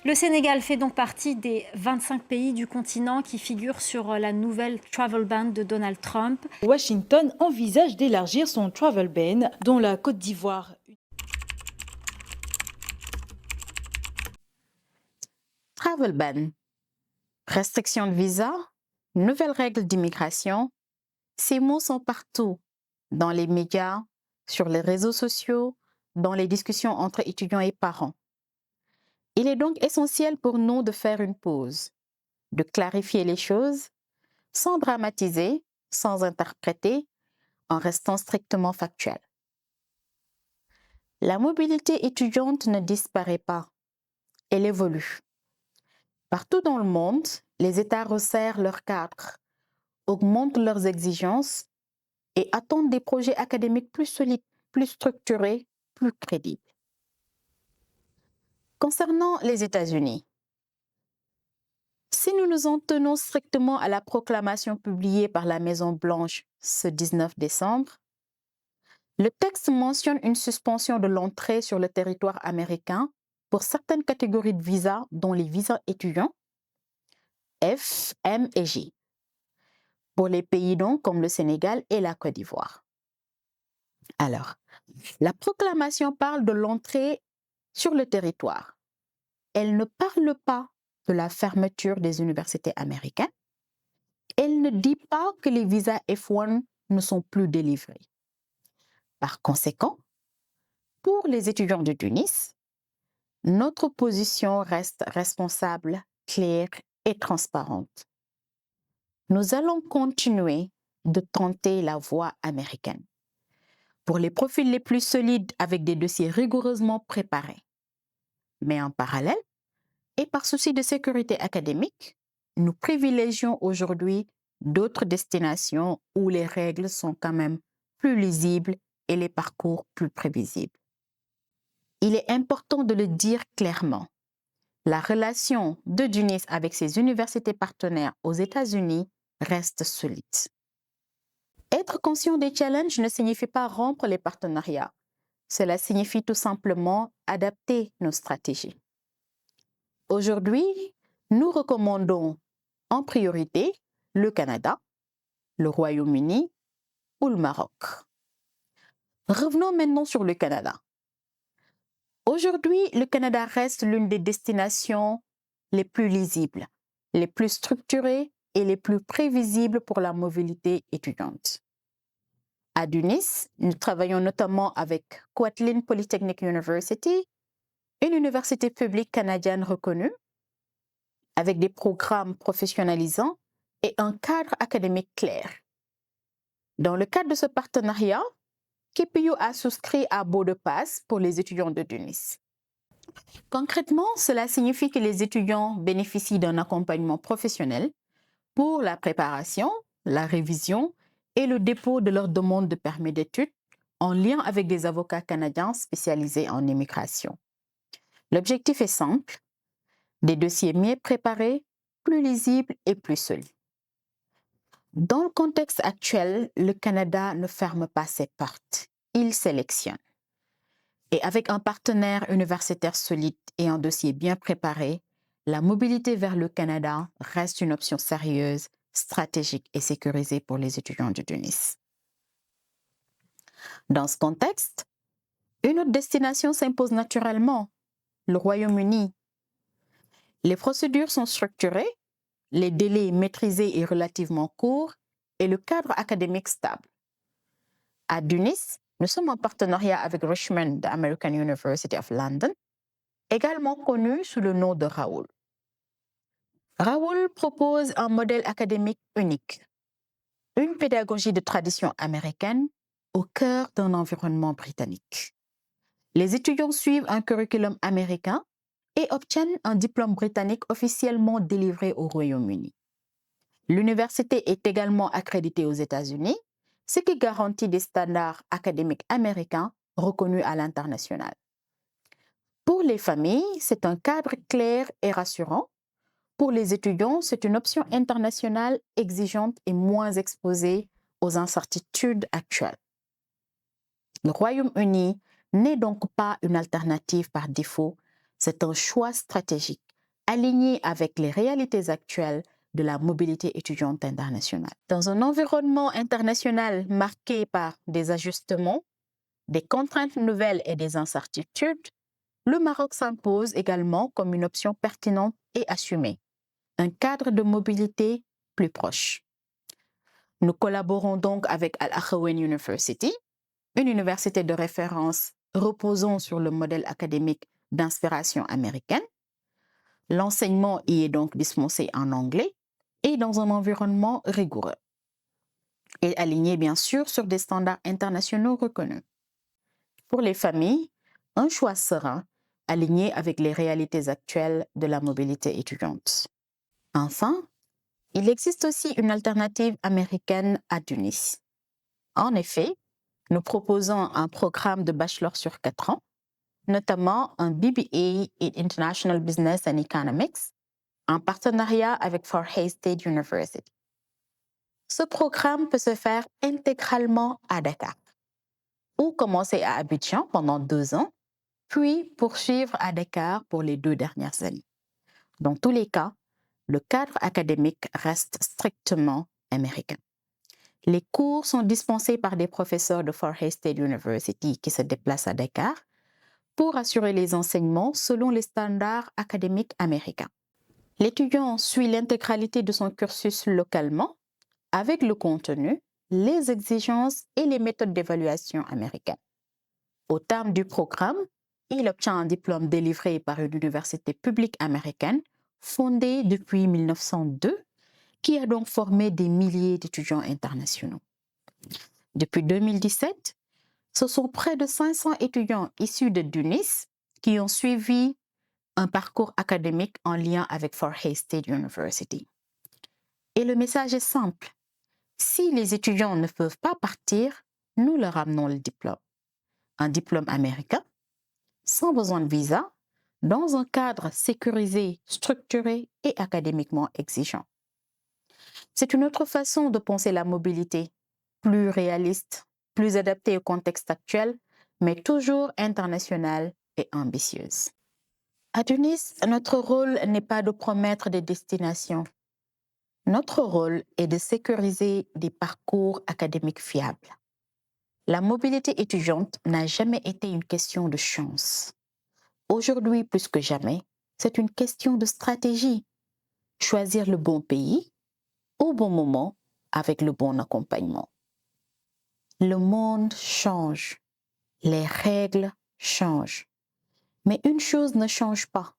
Le Sénégal fait donc partie des 25 pays du continent qui figurent sur la nouvelle travel ban de Donald Trump. Washington envisage d'élargir son travel ban, dont la Côte d'Ivoire. Travel ban, restriction de visa, nouvelles règles d'immigration, ces mots sont partout, dans les médias, sur les réseaux sociaux, dans les discussions entre étudiants et parents. Il est donc essentiel pour nous de faire une pause, de clarifier les choses, sans dramatiser, sans interpréter, en restant strictement factuel. La mobilité étudiante ne disparaît pas, elle évolue. Partout dans le monde, les États resserrent leurs cadres, augmentent leurs exigences et attendent des projets académiques plus solides, plus structurés, plus crédibles. Concernant les États-Unis, si nous nous en tenons strictement à la proclamation publiée par la Maison-Blanche ce 19 décembre, le texte mentionne une suspension de l'entrée sur le territoire américain pour certaines catégories de visas, dont les visas étudiants F, M et J, pour les pays donc comme le Sénégal et la Côte d'Ivoire. Alors, la proclamation parle de l'entrée sur le territoire. Elle ne parle pas de la fermeture des universités américaines. Elle ne dit pas que les visas F1 ne sont plus délivrés. Par conséquent, pour les étudiants de Tunis, notre position reste responsable, claire et transparente. Nous allons continuer de tenter la voie américaine. Pour les profils les plus solides avec des dossiers rigoureusement préparés. Mais en parallèle, et par souci de sécurité académique, nous privilégions aujourd'hui d'autres destinations où les règles sont quand même plus lisibles et les parcours plus prévisibles. Il est important de le dire clairement. La relation de Tunis avec ses universités partenaires aux États-Unis reste solide. Être conscient des challenges ne signifie pas rompre les partenariats. Cela signifie tout simplement adapter nos stratégies. Aujourd'hui, nous recommandons en priorité le Canada, le Royaume-Uni ou le Maroc. Revenons maintenant sur le Canada. Aujourd'hui, le Canada reste l'une des destinations les plus lisibles, les plus structurées et les plus prévisibles pour la mobilité étudiante. À Tunis, nous travaillons notamment avec Kwantlen Polytechnic University, une université publique canadienne reconnue, avec des programmes professionnalisants et un cadre académique clair. Dans le cadre de ce partenariat, KPU a souscrit à Beau de Passe pour les étudiants de Tunis. Concrètement, cela signifie que les étudiants bénéficient d'un accompagnement professionnel pour la préparation, la révision et le dépôt de leur demande de permis d'études en lien avec des avocats canadiens spécialisés en immigration. L'objectif est simple, des dossiers mieux préparés, plus lisibles et plus solides. Dans le contexte actuel, le Canada ne ferme pas ses portes, il sélectionne. Et avec un partenaire universitaire solide et un dossier bien préparé, la mobilité vers le Canada reste une option sérieuse, stratégique et sécurisée pour les étudiants de Tunis. Dans ce contexte, une autre destination s'impose naturellement, le Royaume-Uni. Les procédures sont structurées, les délais maîtrisés et relativement courts, et le cadre académique stable. À Tunis, nous sommes en partenariat avec Richmond American University of London, également connu sous le nom de Raoul. Raoul propose un modèle académique unique, une pédagogie de tradition américaine au cœur d'un environnement britannique. Les étudiants suivent un curriculum américain et obtiennent un diplôme britannique officiellement délivré au Royaume-Uni. L'université est également accréditée aux États-Unis, ce qui garantit des standards académiques américains reconnus à l'international. Pour les familles, c'est un cadre clair et rassurant. Pour les étudiants, c'est une option internationale exigeante et moins exposée aux incertitudes actuelles. Le Royaume-Uni n'est donc pas une alternative par défaut, c'est un choix stratégique alignée avec les réalités actuelles de la mobilité étudiante internationale. Dans un environnement international marqué par des ajustements, des contraintes nouvelles et des incertitudes, le Maroc s'impose également comme une option pertinente et assumée, un cadre de mobilité plus proche. Nous collaborons donc avec Al-Akhawain University, une université de référence reposant sur le modèle académique d'inspiration américaine. L'enseignement y est donc dispensé en anglais et dans un environnement rigoureux et aligné bien sûr sur des standards internationaux reconnus. Pour les familles, un choix serein, aligné avec les réalités actuelles de la mobilité étudiante. Enfin, il existe aussi une alternative américaine à Tunis. En effet, nous proposons un programme de bachelor sur 4 ans, notamment un BBA in International Business and Economics, en partenariat avec Fort Hays State University. Ce programme peut se faire intégralement à Dakar, ou commencer à Abidjan pendant 2 ans, puis poursuivre à Dakar pour les 2 dernières années. Dans tous les cas, le cadre académique reste strictement américain. Les cours sont dispensés par des professeurs de Fort Hays State University qui se déplacent à Dakar pour assurer les enseignements selon les standards académiques américains. L'étudiant suit l'intégralité de son cursus localement avec le contenu, les exigences et les méthodes d'évaluation américaines. Au terme du programme, il obtient un diplôme délivré par une université publique américaine fondée depuis 1902, qui a donc formé des milliers d'étudiants internationaux. Depuis 2017, ce sont près de 500 étudiants issus de Tunis qui ont suivi un parcours académique en lien avec Fort Hays State University. Et le message est simple. Si les étudiants ne peuvent pas partir, nous leur amenons le diplôme. Un diplôme américain, sans besoin de visa, dans un cadre sécurisé, structuré et académiquement exigeant. C'est une autre façon de penser la mobilité, plus réaliste, plus adaptée au contexte actuel, mais toujours internationale et ambitieuse. À Tunis, notre rôle n'est pas de promettre des destinations. Notre rôle est de sécuriser des parcours académiques fiables. La mobilité étudiante n'a jamais été une question de chance. Aujourd'hui, plus que jamais, c'est une question de stratégie. Choisir le bon pays, au bon moment, avec le bon accompagnement. Le monde change, les règles changent. Mais une chose ne change pas.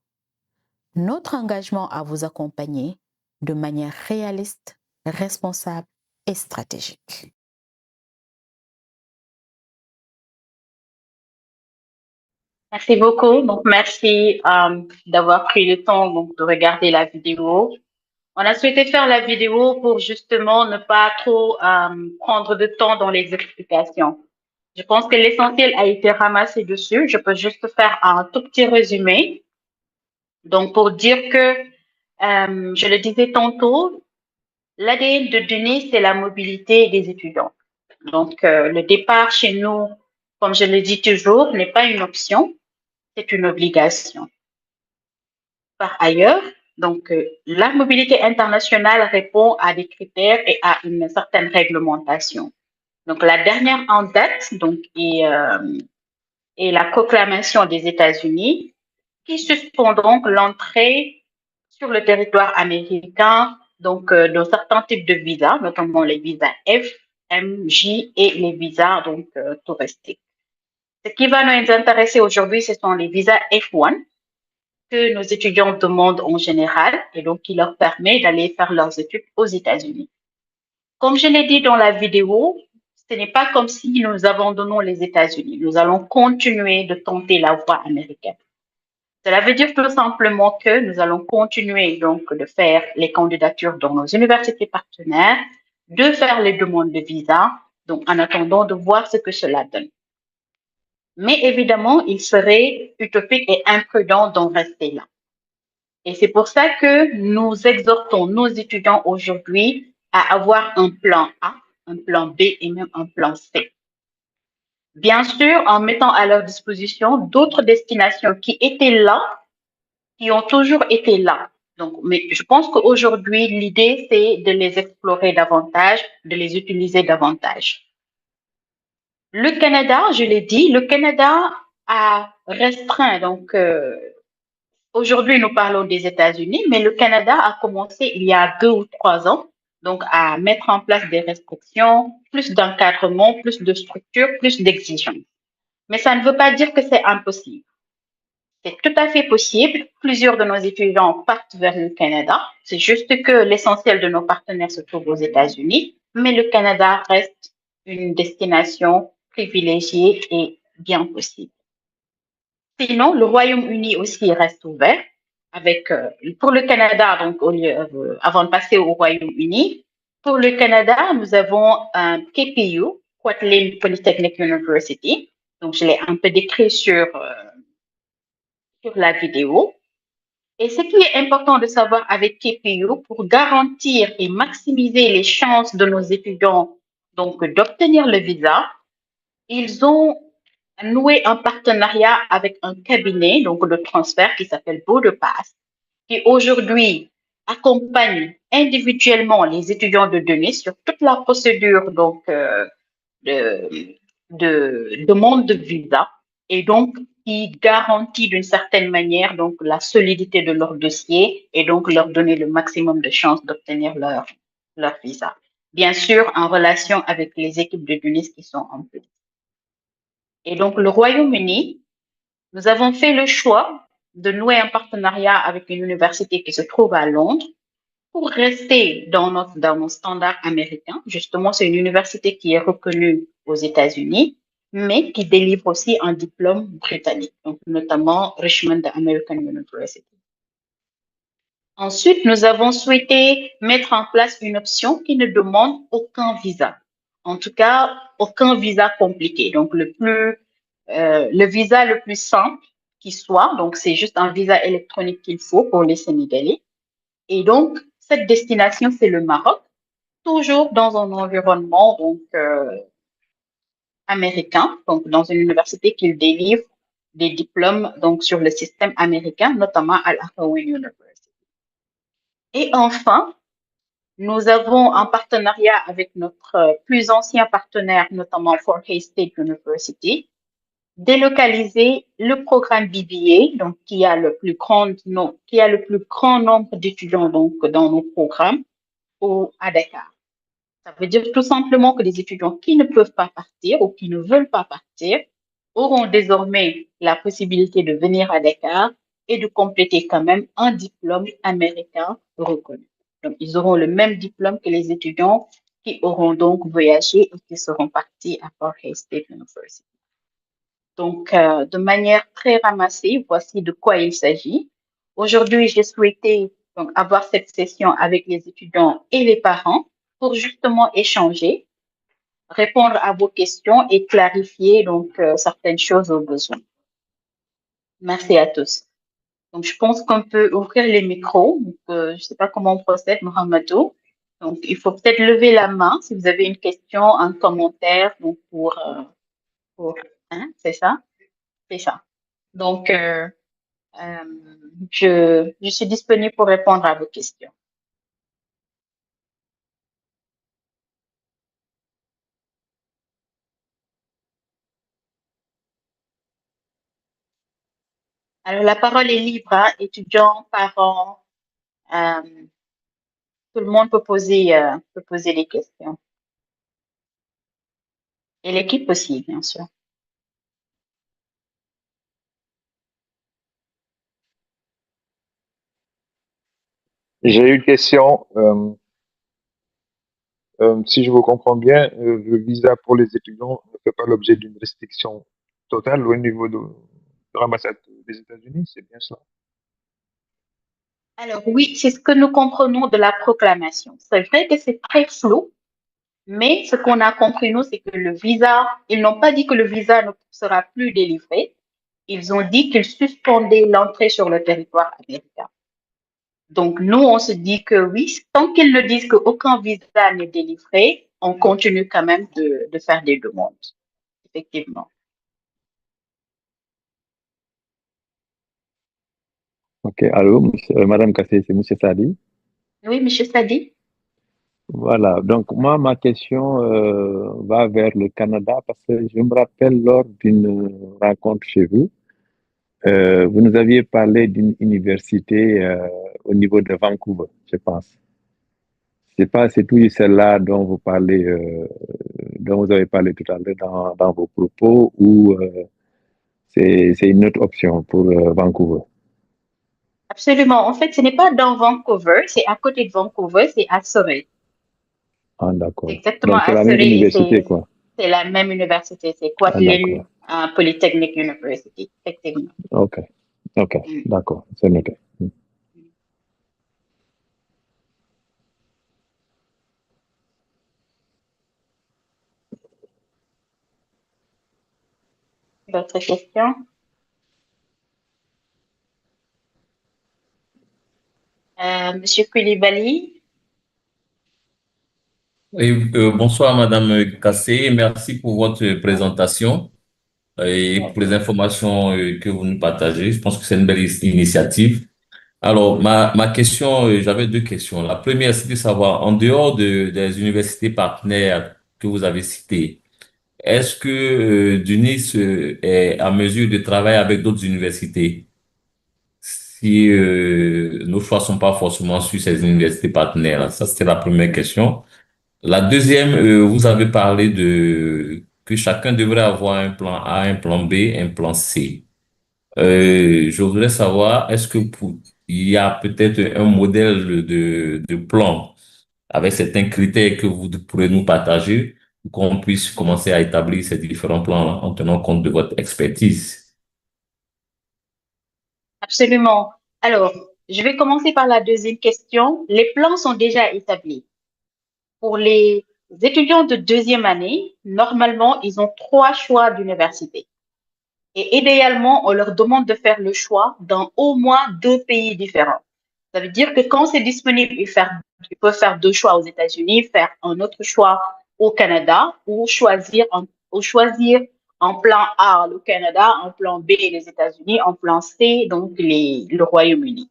Notre engagement à vous accompagner de manière réaliste, responsable et stratégique. Merci beaucoup. Donc, merci d'avoir pris le temps donc, de regarder la vidéo. On a souhaité faire la vidéo pour justement ne pas trop prendre de temps dans les explications. Je pense que l'essentiel a été ramassé dessus. Je peux juste faire un tout petit résumé. Donc, pour dire que, je le disais tantôt, l'ADN de Denis, c'est la mobilité des étudiants. Donc, le départ chez nous, comme je le dis toujours, n'est pas une option, c'est une obligation. Par ailleurs, donc, la mobilité internationale répond à des critères et à une certaine réglementation. Donc, la dernière en date donc, est la proclamation des États-Unis qui suspend donc l'entrée sur le territoire américain donc, dans certains types de visas, notamment les visas F, M, J et les visas donc, touristiques. Ce qui va nous intéresser aujourd'hui, ce sont les visas F1 que nos étudiants demandent en général et donc qui leur permet d'aller faire leurs études aux États-Unis. Comme je l'ai dit dans la vidéo, ce n'est pas comme si nous abandonnons les États-Unis. Nous allons continuer de tenter la voie américaine. Cela veut dire tout simplement que nous allons continuer donc de faire les candidatures dans nos universités partenaires, de faire les demandes de visa, donc en attendant de voir ce que cela donne. Mais évidemment, il serait utopique et imprudent d'en rester là. Et c'est pour ça que nous exhortons nos étudiants aujourd'hui à avoir un plan A, un plan B et même un plan C. Bien sûr, en mettant à leur disposition d'autres destinations qui étaient là, qui ont toujours été là. Donc, mais je pense qu'aujourd'hui, l'idée, c'est de les explorer davantage, de les utiliser davantage. Le Canada, je l'ai dit, le Canada a restreint. Donc, aujourd'hui, nous parlons des États-Unis, mais le Canada a commencé il y a 2 ou 3 ans, donc à mettre en place des restrictions, plus d'encadrement, plus de structures, plus d'exigences. Mais ça ne veut pas dire que c'est impossible. C'est tout à fait possible. Plusieurs de nos étudiants partent vers le Canada. C'est juste que l'essentiel de nos partenaires se trouve aux États-Unis, mais le Canada reste une destination privilégiée et bien possible. Sinon, le Royaume-Uni aussi reste ouvert avec, pour le Canada, donc avant de passer au Royaume-Uni, pour le Canada, nous avons un KPU, Kwantlen Polytechnic University. Donc, je l'ai un peu décrit sur la vidéo. Et ce qui est important de savoir avec KPU, pour garantir et maximiser les chances de nos étudiants donc d'obtenir le visa, ils ont noué un partenariat avec un cabinet donc de transfert qui s'appelle BorderPass, qui aujourd'hui accompagne individuellement les étudiants de données sur toute la procédure donc de demande de visa et donc qui garantit d'une certaine manière donc la solidité de leur dossier et donc leur donner le maximum de chances d'obtenir leur visa. Bien sûr, en relation avec les équipes de données qui sont en place. Et donc, le Royaume-Uni, nous avons fait le choix de nouer un partenariat avec une université qui se trouve à Londres pour rester dans nos standards américains. Justement, c'est une université qui est reconnue aux États-Unis, mais qui délivre aussi un diplôme britannique, donc notamment Richmond American University. Ensuite, nous avons souhaité mettre en place une option qui ne demande aucun visa. En tout cas, aucun visa compliqué. Donc, le visa le plus simple qui soit. Donc, c'est juste un visa électronique qu'il faut pour les Sénégalais. Et donc, cette destination, c'est le Maroc, toujours dans un environnement donc américain, donc dans une université qui délivre des diplômes donc sur le système américain, notamment à l'Ahraoui University. Et enfin, nous avons un partenariat avec notre plus ancien partenaire, notamment Fort Hays State University, délocaliser le programme BBA, donc qui a le plus grand nombre d'étudiants donc dans nos programmes à Dakar. Ça veut dire tout simplement que les étudiants qui ne peuvent pas partir ou qui ne veulent pas partir auront désormais la possibilité de venir à Dakar et de compléter quand même un diplôme américain reconnu. Donc, ils auront le même diplôme que les étudiants qui auront donc voyagé et qui seront partis à Fort Hays State University. Donc, de manière très ramassée, voici de quoi il s'agit. Aujourd'hui, j'ai souhaité donc, avoir cette session avec les étudiants et les parents pour justement échanger, répondre à vos questions et clarifier donc certaines choses au besoin. Merci à tous. Donc, je pense qu'on peut ouvrir les micros. Donc, je ne sais pas comment on procède, Mohamedou. Donc, il faut peut-être lever la main si vous avez une question, un commentaire donc hein, c'est ça? C'est ça. Donc, je suis disponible pour répondre à vos questions. Alors, la parole est libre, hein, étudiants, parents, tout le monde peut poser des questions. Et l'équipe aussi, bien sûr. J'ai une question. Si je vous comprends bien, le visa pour les étudiants ne fait pas l'objet d'une restriction totale au niveau de l'ambassade des États-Unis, c'est bien cela? Alors oui, c'est ce que nous comprenons de la proclamation. C'est vrai que c'est très flou, mais ce qu'on a compris, nous, c'est que le visa, ils n'ont pas dit que le visa ne sera plus délivré. Ils ont dit qu'ils suspendaient l'entrée sur le territoire américain. Donc, nous, on se dit que oui, tant qu'ils ne disent qu'aucun visa n'est délivré, on continue quand même de faire des demandes, effectivement. Ok, allô, Madame Kassé, c'est Monsieur Sadi. Oui, Monsieur Sadi. Voilà, donc moi, ma question va vers le Canada parce que je me rappelle lors d'une rencontre chez vous, vous nous aviez parlé d'une université au niveau de Vancouver, je pense. C'est pas, c'est tout celle-là dont vous parlez, dont vous avez parlé tout à l'heure dans vos propos ou c'est une autre option pour Vancouver. Absolument. En fait, ce n'est pas dans Vancouver, c'est à côté de Vancouver, c'est à Surrey. Ah, C'est d'accord. exactement Donc c'est à la même Surrey et université, quoi. c'est la même université, c'est Ah, d'accord. Kwantlen Polytechnic University, effectivement. Ok, ok, Mm. d'accord, c'est noté. D'autres questions? Monsieur Koulibaly? Et, bonsoir, Madame Kassé. Merci pour votre présentation et pour les Merci. informations que vous nous partagez. Je pense que c'est une belle initiative. Alors, ma question, j'avais deux questions. La première, c'est de savoir, en dehors des universités partenaires que vous avez citées, est-ce que l'UNIS est à mesure de travailler avec d'autres universités si nos choix sont pas forcément sur ces universités partenaires? Ça, c'était la première question. La deuxième, vous avez parlé de que chacun devrait avoir un plan A, un plan B, un plan C. Je voudrais savoir, il y a peut-être un modèle de plan avec certains critères que vous pourrez nous partager pour qu'on puisse commencer à établir ces différents plans en tenant compte de votre expertise. Absolument. Alors, je vais commencer par la deuxième question. Les plans sont déjà établis. Pour les étudiants de deuxième année, normalement, ils ont trois choix d'université. Et idéalement, on leur demande de faire le choix dans au moins deux pays différents. Ça veut dire que quand c'est disponible, ils peuvent faire deux choix aux États-Unis, faire un autre choix au Canada ou choisir en plan A le Canada, en plan B les États-Unis, en plan C donc le Royaume-Uni.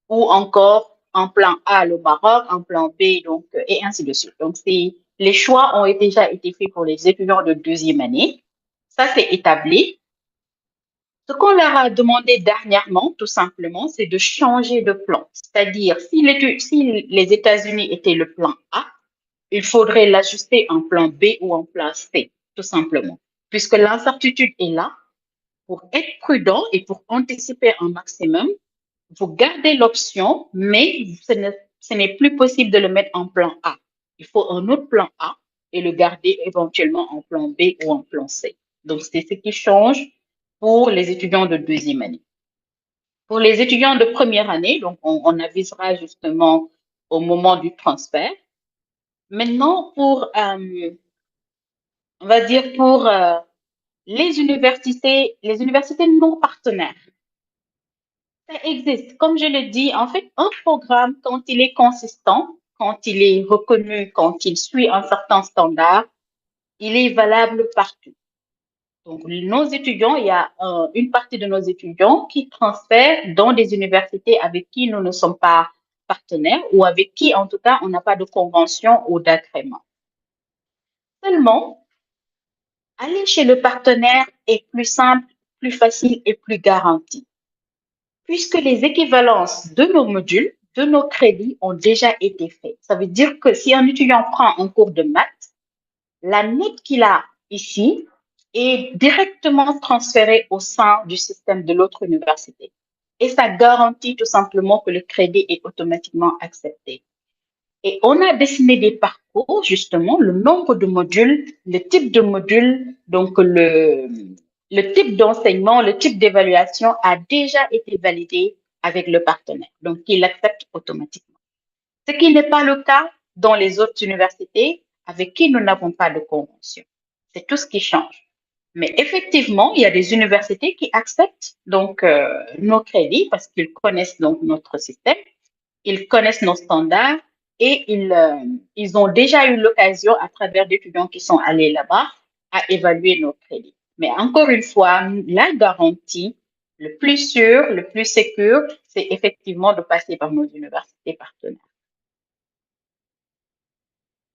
Ou encore en plan A le Maroc, en plan B donc et ainsi de suite. Donc les choix ont déjà été faits pour les étudiants de deuxième année. Ça c'est établi. Ce qu'on leur a demandé dernièrement, tout simplement, c'est de changer de plan. C'est-à-dire, si les États-Unis étaient le plan A, il faudrait l'ajuster en plan B ou en plan C, tout simplement. Puisque l'incertitude est là, pour être prudent et pour anticiper un maximum, vous gardez l'option, mais ce n'est plus possible de le mettre en plan A. Il faut un autre plan A et le garder éventuellement en plan B ou en plan C. Donc, c'est ce qui change pour les étudiants de deuxième année. Pour les étudiants de première année, donc on avisera justement au moment du transfert. Maintenant, on va dire pour les universités non partenaires. Ça existe. Comme je l'ai dit, en fait, un programme, quand il est consistant, quand il est reconnu, quand il suit un certain standard, il est valable partout. Donc, nos étudiants, il y a une partie de nos étudiants qui transfèrent dans des universités avec qui nous ne sommes pas partenaires ou avec qui, en tout cas, on n'a pas de convention ou d'agrément. Seulement, aller chez le partenaire est plus simple, plus facile et plus garanti, puisque les équivalences de nos modules, de nos crédits ont déjà été faites. Ça veut dire que si un étudiant prend un cours de maths, la note qu'il a ici est directement transférée au sein du système de l'autre université. Et ça garantit tout simplement que le crédit est automatiquement accepté. Et on a dessiné des parcours, justement, le nombre de modules, le type de module, donc le type d'enseignement, le type d'évaluation a déjà été validé avec le partenaire. Donc, il accepte automatiquement. Ce qui n'est pas le cas dans les autres universités avec qui nous n'avons pas de convention. C'est tout ce qui change. Mais effectivement, il y a des universités qui acceptent donc nos crédits parce qu'ils connaissent donc notre système, ils connaissent nos standards et ils ont déjà eu l'occasion, à travers d'étudiants qui sont allés là-bas, à évaluer nos crédits. Mais encore une fois, la garantie, le plus sûr, le plus sécur, c'est c'est effectivement de passer par nos universités partenaires.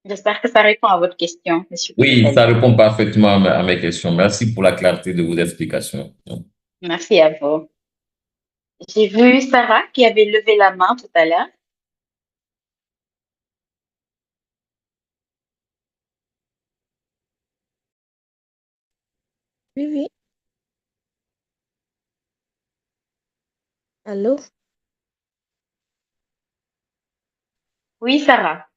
J'espère que ça répond à votre question, Monsieur Oui, ça Koulibaly. répond parfaitement à mes questions. Merci pour la clarté de vos explications. Merci à vous. J'ai vu Sarah qui avait levé la main tout à l'heure. Oui, oui. Allô? Oui, Sarah.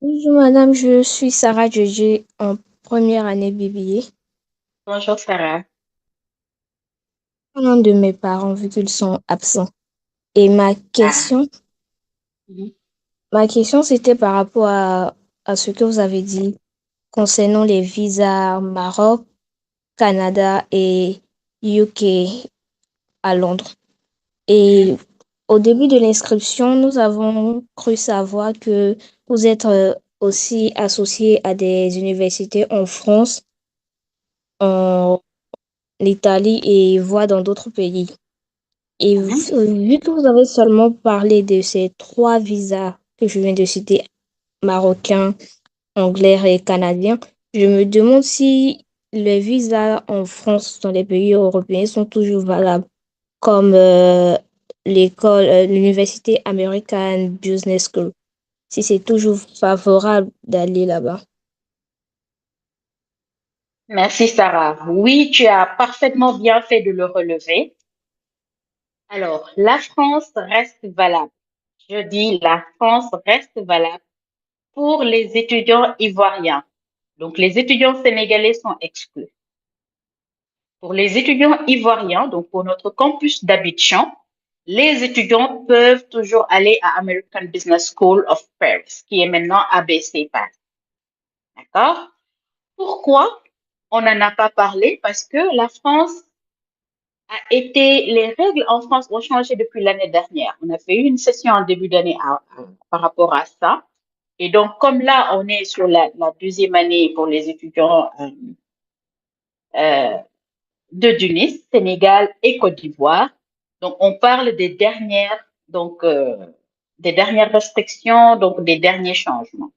Bonjour madame, je suis Sarah Djedje en première année BBA. Bonjour, Sarah. Un de mes parents, vu qu'ils sont absents. Et Ah. Mhm. ma question c'était par rapport à ce que vous avez dit concernant les visas Maroc, Canada et UK à Londres. Mhm. Et au début de l'inscription, nous avons cru savoir que vous êtes aussi associé à des universités en France, en Italie et voire dans d'autres pays. Et Mhm. vu que vous avez seulement parlé de ces trois visas que je viens de citer, marocain, anglais et canadien, je me demande si les visas en France, dans les pays européens, sont toujours valables, comme l'université American Business School, si c'est toujours favorable d'aller là-bas. Merci, Sarah. Oui, tu as parfaitement bien fait de le relever. Alors, la France reste valable. Je dis la France reste valable pour les étudiants ivoiriens. Donc, les étudiants sénégalais sont exclus. Pour les étudiants ivoiriens, donc pour notre campus d'Abidjan, les étudiants peuvent toujours aller à American Business School of Paris, qui est maintenant ABC Paris. D'accord? Pourquoi on n'en a pas parlé? Parce que la France les règles en France ont changé depuis l'année dernière. On a fait une session en début d'année par rapport à ça. Et donc, comme là, on est sur la deuxième année pour les étudiants euh, de Tunis, Sénégal et Côte d'Ivoire. Donc, on parle des dernières restrictions, donc des derniers changements.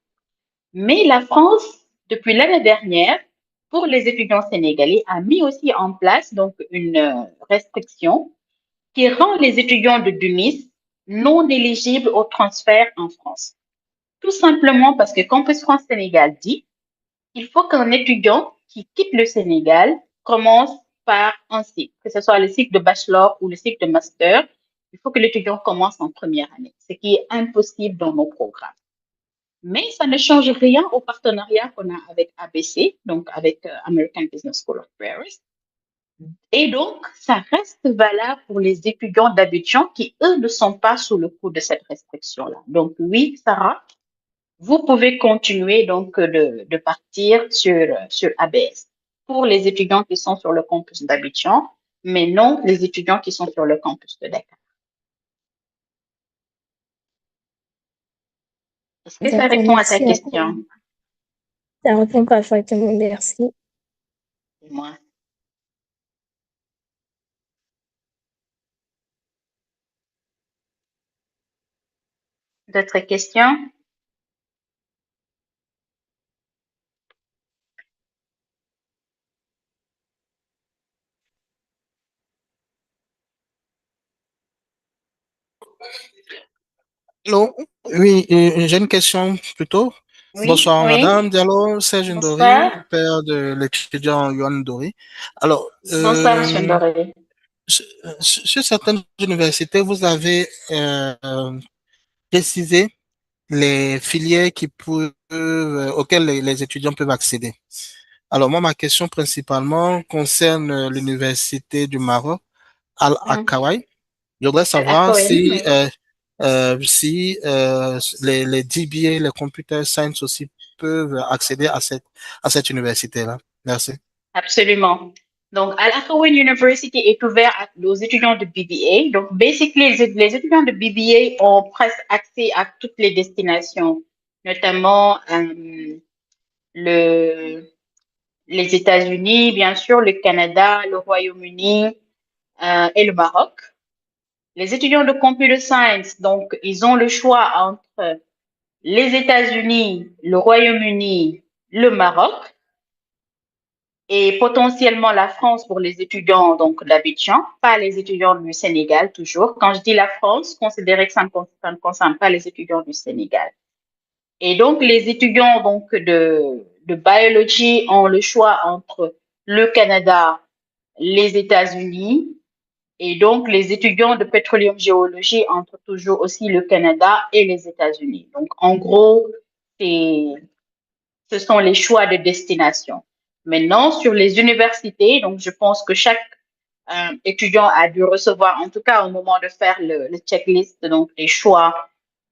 Mais la France, depuis l'année dernière, pour les étudiants sénégalais, a mis aussi en place donc une restriction qui rend les étudiants de Tunis non éligibles au transfert en France. Tout simplement parce que Campus France Sénégal dit il faut qu'un étudiant qui quitte le Sénégal commence par un cycle, que ce soit le cycle de bachelor ou le cycle de master. Il faut que l'étudiant commence en première année, ce qui est impossible dans nos programmes. Mais ça ne change rien au partenariat qu'on a avec ABC, donc avec American Business School of Paris. Et donc, ça reste valable pour les étudiants d'Abidjan qui, eux, ne sont pas sous le coup de cette restriction-là. Donc, oui, Sarah, vous pouvez continuer donc de partir sur ABS pour les étudiants qui sont sur le campus d'Abidjan, mais non les étudiants qui sont sur le campus de Dakar. Est-ce que ça D'accord, répond à ta merci. question? Ça répond parfaitement, merci. Moi. D'autres questions? Allô? Oui, j'ai une question plutôt. Oui, Bonsoir, oui. Madame Diallo, Serge Bonsoir. Ndori, père de l'étudiant Yohan Ndori. Alors, Bonsoir, M. Ndoré. sur sur certaines universités, vous avez précisé les filières auxquelles les étudiants peuvent accéder. Alors, moi, ma question principalement concerne l'Université du Maroc, Al-Akawaï. Je voudrais savoir Al-Akouen, oui. si les DBA, les computer science aussi peuvent accéder à cette université-là. Merci. Absolument. Donc, Al-Akouen University est ouvert aux étudiants de BBA. Donc, basically, les étudiants de BBA ont presque accès à toutes les destinations, notamment le, les États-Unis, bien sûr, le Canada, le Royaume-Uni et le Maroc. Les étudiants de computer science, donc, ils ont le choix entre les États-Unis, le Royaume-Uni, le Maroc et potentiellement la France pour les étudiants donc d'Abidjan, pas les étudiants du Sénégal toujours. Quand je dis la France, considérez que ça ne concerne pas les étudiants du Sénégal. Et donc les étudiants donc de biologie ont le choix entre le Canada, les États-Unis et donc les étudiants de pétroleum géologie entre toujours aussi le Canada et les États-Unis. Donc en gros, ce sont les choix de destination. Maintenant, sur les universités, donc je pense que chaque étudiant a dû recevoir, en tout cas au moment de faire le checklist, donc les choix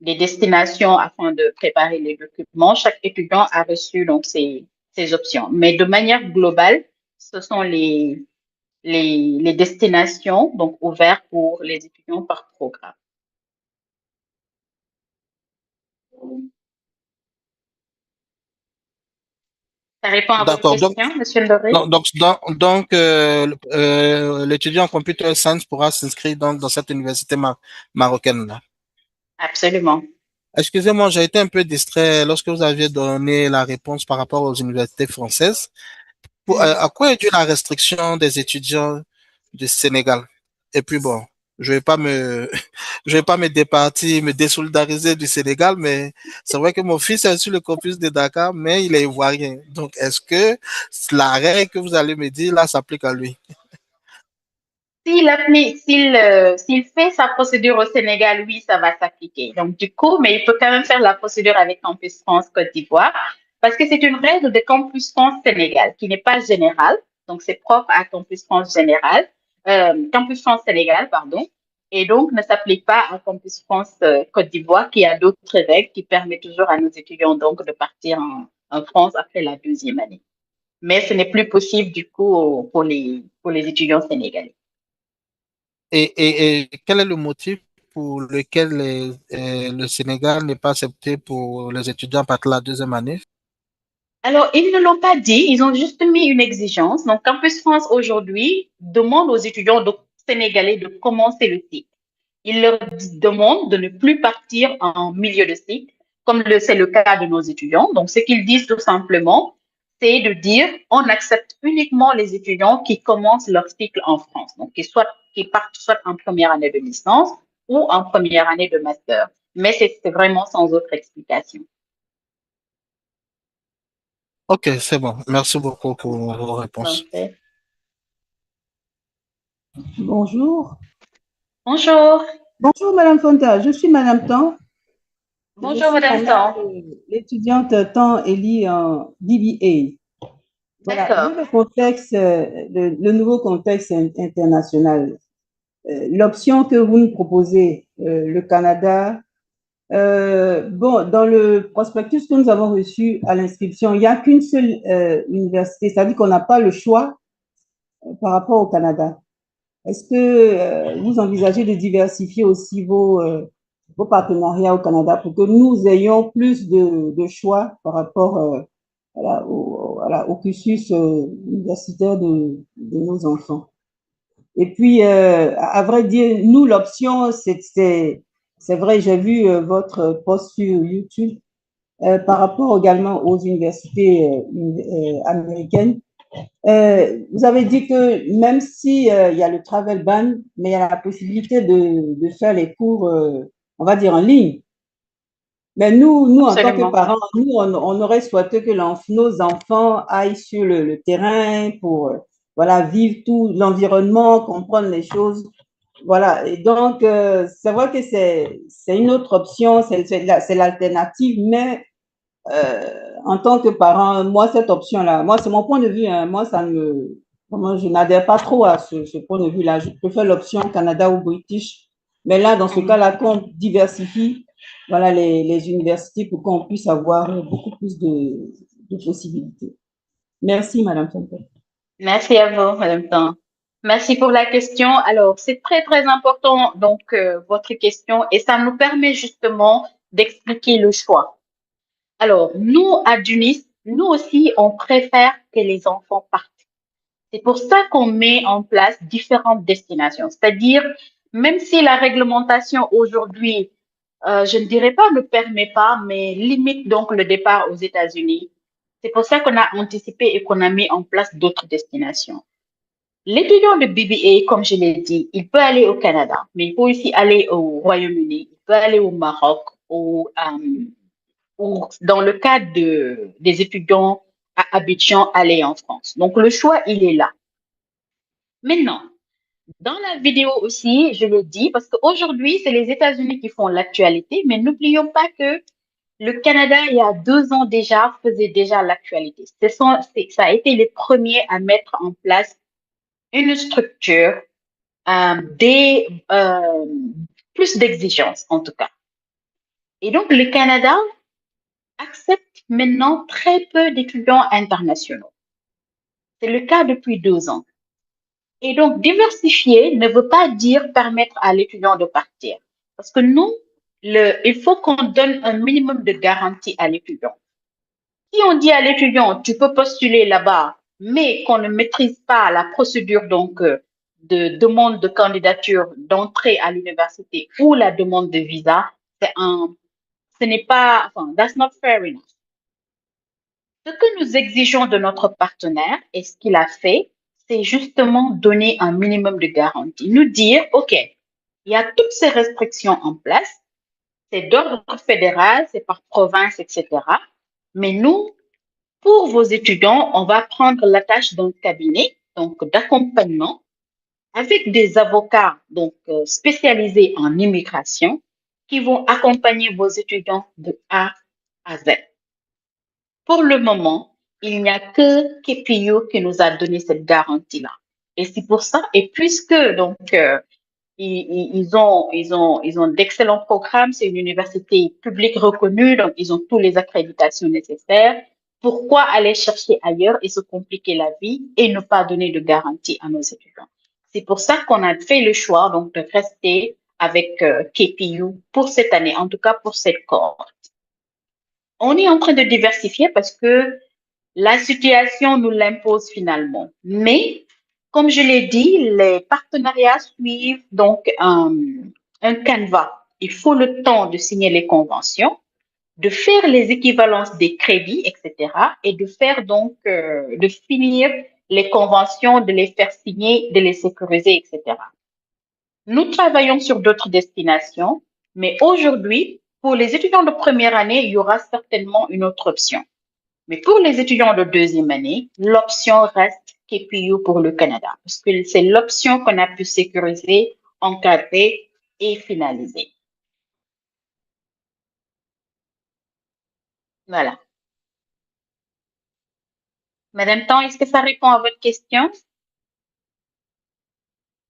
des destinations afin de préparer les documents, chaque étudiant a reçu donc ses options. Mais de manière globale, ce sont les destinations donc ouvertes pour les étudiants par programme. Ça répond à votre D'accord. question, Monsieur Loré? L'étudiant en computer science pourra s'inscrire dans cette université marocaine-là. Absolument. Excusez-moi, j'ai été un peu distrait lorsque vous aviez donné la réponse par rapport aux universités françaises. À quoi est due la restriction des étudiants du Sénégal? Et puis bon, je vais pas me, je vais pas me départir, me désolidariser du Sénégal, mais c'est vrai que mon fils est sur le campus de Dakar, mais il est ivoirien. Donc, est-ce que la règle que vous allez me dire là s'applique à lui? S'il fait sa procédure au Sénégal, oui, ça va s'appliquer. Donc, du coup, mais il peut quand même faire la procédure avec Campus France Côte d'Ivoire parce que c'est une règle de Campus France Sénégal qui n'est pas générale. Donc, c'est propre à Campus France Campus France Sénégal, pardon. Et donc, ne s'applique pas à Campus France Côte d'Ivoire qui a d'autres règles qui permettent toujours à nos étudiants donc de partir en France après la deuxième année. Mais ce n'est plus possible du coup pour les étudiants sénégalais. Et quel est le motif pour lequel le Sénégal n'est pas accepté pour les étudiants par la deuxième année? Alors, ils ne l'ont pas dit, ils ont juste mis une exigence. Donc, Campus France aujourd'hui demande aux étudiants sénégalais de commencer le cycle. Il leur demande de ne plus partir en milieu de cycle, comme c'est le cas de nos étudiants. Donc, ce qu'ils disent tout simplement, c'est de dire on accepte uniquement les étudiants qui commencent leur cycle en France, donc qui partent soit en première année de licence ou en première année de master. Mais c'est vraiment sans autre explication. Ok, c'est bon. Merci beaucoup pour vos réponses. Okay. Bonjour. Bonjour. Bonjour, Madame Fonta. Je suis Madame Tan. Bonjour, Madame Tan. L'étudiante Tan Elie en BBA. Voilà, D'accord. le contexte, le nouveau contexte international. L'option que vous nous proposez, le Canada, bon, dans le prospectus que nous avons reçu à l'inscription, il n'y a qu'une seule université, c'est-à-dire qu'on n'a pas le choix par rapport au Canada. Est-ce que vous envisagez de diversifier aussi vos partenariats au Canada pour que nous ayons plus de choix par rapport au cursus universitaire de nos enfants? Et puis, à vrai dire, nous, l'option, c'est vrai, j'ai vu votre post sur YouTube par rapport également aux universités américaines. Vous avez dit que même si il y a le travel ban, mais il y a la possibilité de faire les cours, on va dire en ligne. Mais nous en tant que parents, nous, on aurait souhaité que nos enfants aillent sur le terrain pour voilà, vivre tout l'environnement, comprendre les choses. Voilà. Et donc, c'est vrai que c'est une autre option, c'est l'alternative, mais en tant que parent, moi, cette option-là, moi, c'est mon point de vue, hein, moi, je n'adhère pas trop à ce point de vue-là. Je préfère l'option Canada ou British. Mais là, dans ce cas-là, qu'on diversifie voilà, les universités pour qu'on puisse avoir beaucoup plus de possibilités. Merci, Madame Fontaine. Merci à vous, Madame Tan. Merci pour la question. Alors, c'est très, très important, donc, votre question, et ça nous permet justement d'expliquer le choix. Alors, nous, à Dunis, nous aussi, on préfère que les enfants partent. C'est pour ça qu'on met en place différentes destinations. C'est-à-dire, même si la réglementation aujourd'hui, je ne dirais pas ne permet pas, mais limite donc le départ aux États-Unis. C'est pour ça qu'on a anticipé et qu'on a mis en place d'autres destinations. L'étudiant de BBA, comme je l'ai dit, il peut aller au Canada, mais il peut aussi aller au Royaume-Uni, il peut aller au Maroc, ou dans le cadre des étudiants à Abidjan, aller en France. Donc le choix, il est là. Maintenant, dans la vidéo aussi, je le dis, parce qu'aujourd'hui, c'est les États-Unis qui font l'actualité, mais n'oublions pas que le Canada, il y a 2 ans déjà, faisait déjà l'actualité. Ça a été les premiers à mettre en place une structure, des plus d'exigences en tout cas. Et donc, le Canada accepte maintenant très peu d'étudiants internationaux. C'est le cas depuis 2 ans. Et donc, diversifier ne veut pas dire permettre à l'étudiant de partir. Parce que nous, il faut qu'on donne un minimum de garantie à l'étudiant. Si on dit à l'étudiant, tu peux postuler là-bas, mais qu'on ne maîtrise pas la procédure donc de demande de candidature d'entrée à l'université ou la demande de visa, ce n'est pas, enfin, that's not fair enough. Ce que nous exigeons de notre partenaire et ce qu'il a fait, c'est justement donner un minimum de garantie. Nous dire, OK, il y a toutes ces restrictions en place, c'est d'ordre fédéral, c'est par province, etc. Mais nous, pour vos étudiants, on va prendre la tâche d'un cabinet, donc d'accompagnement, avec des avocats donc spécialisés en immigration qui vont accompagner vos étudiants de A à Z. Pour le moment, il n'y a que KPU qui nous a donné cette garantie-là. Et c'est pour ça, et puisque donc ils ont d'excellents programmes, c'est une université publique reconnue, donc ils ont toutes les accréditations nécessaires. Pourquoi aller chercher ailleurs et se compliquer la vie et ne pas donner de garantie à nos étudiants? C'est pour ça qu'on a fait le choix donc de rester avec KPU pour cette année, en tout cas pour cette cohorte. On est en train de diversifier parce que la situation nous l'impose finalement. Mais, comme je l'ai dit, les partenariats suivent donc un canevas. Il faut le temps de signer les conventions, de faire les équivalences des crédits, etc. et de faire donc, de finir les conventions, de les faire signer, de les sécuriser, etc. Nous travaillons sur d'autres destinations, mais aujourd'hui, pour les étudiants de première année, il y aura certainement une autre option. Mais pour les étudiants de deuxième année, l'option reste KPU pour le Canada, parce que c'est l'option qu'on a pu sécuriser, encadrer et finaliser. Voilà. Madame Tan, est-ce que ça répond à votre question?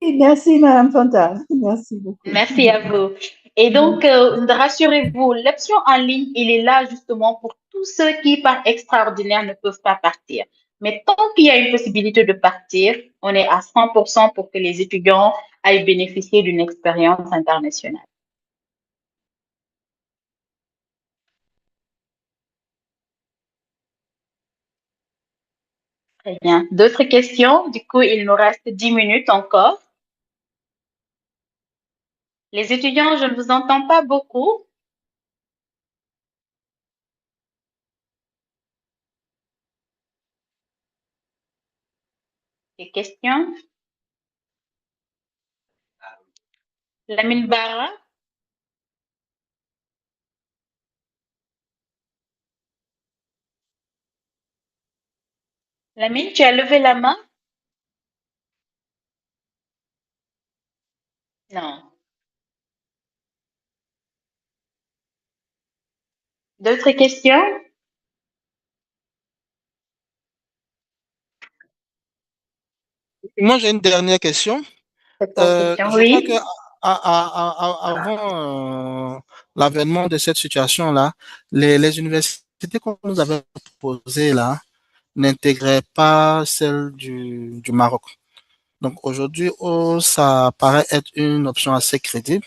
Merci, Madame Fanta. Merci beaucoup. Merci à vous. Et donc, rassurez-vous, l'option en ligne, il est là justement pour tous ceux qui, par extraordinaire, ne peuvent pas partir. Mais tant qu'il y a une possibilité de partir, on est à 100% pour que les étudiants aillent bénéficier d'une expérience internationale. Très bien. D'autres questions? Du coup, il nous reste 10 minutes encore. Les étudiants, je ne vous entends pas beaucoup. Des questions? Lamine Bara? Lamine, tu as levé la main? Non. D'autres questions? Moi, j'ai une dernière question. Je crois que Oui. avant l'avènement de cette situation-là, les universités qu'on nous avait proposées là n'intégraient pas celles du Maroc. Donc aujourd'hui, ça paraît être une option assez crédible.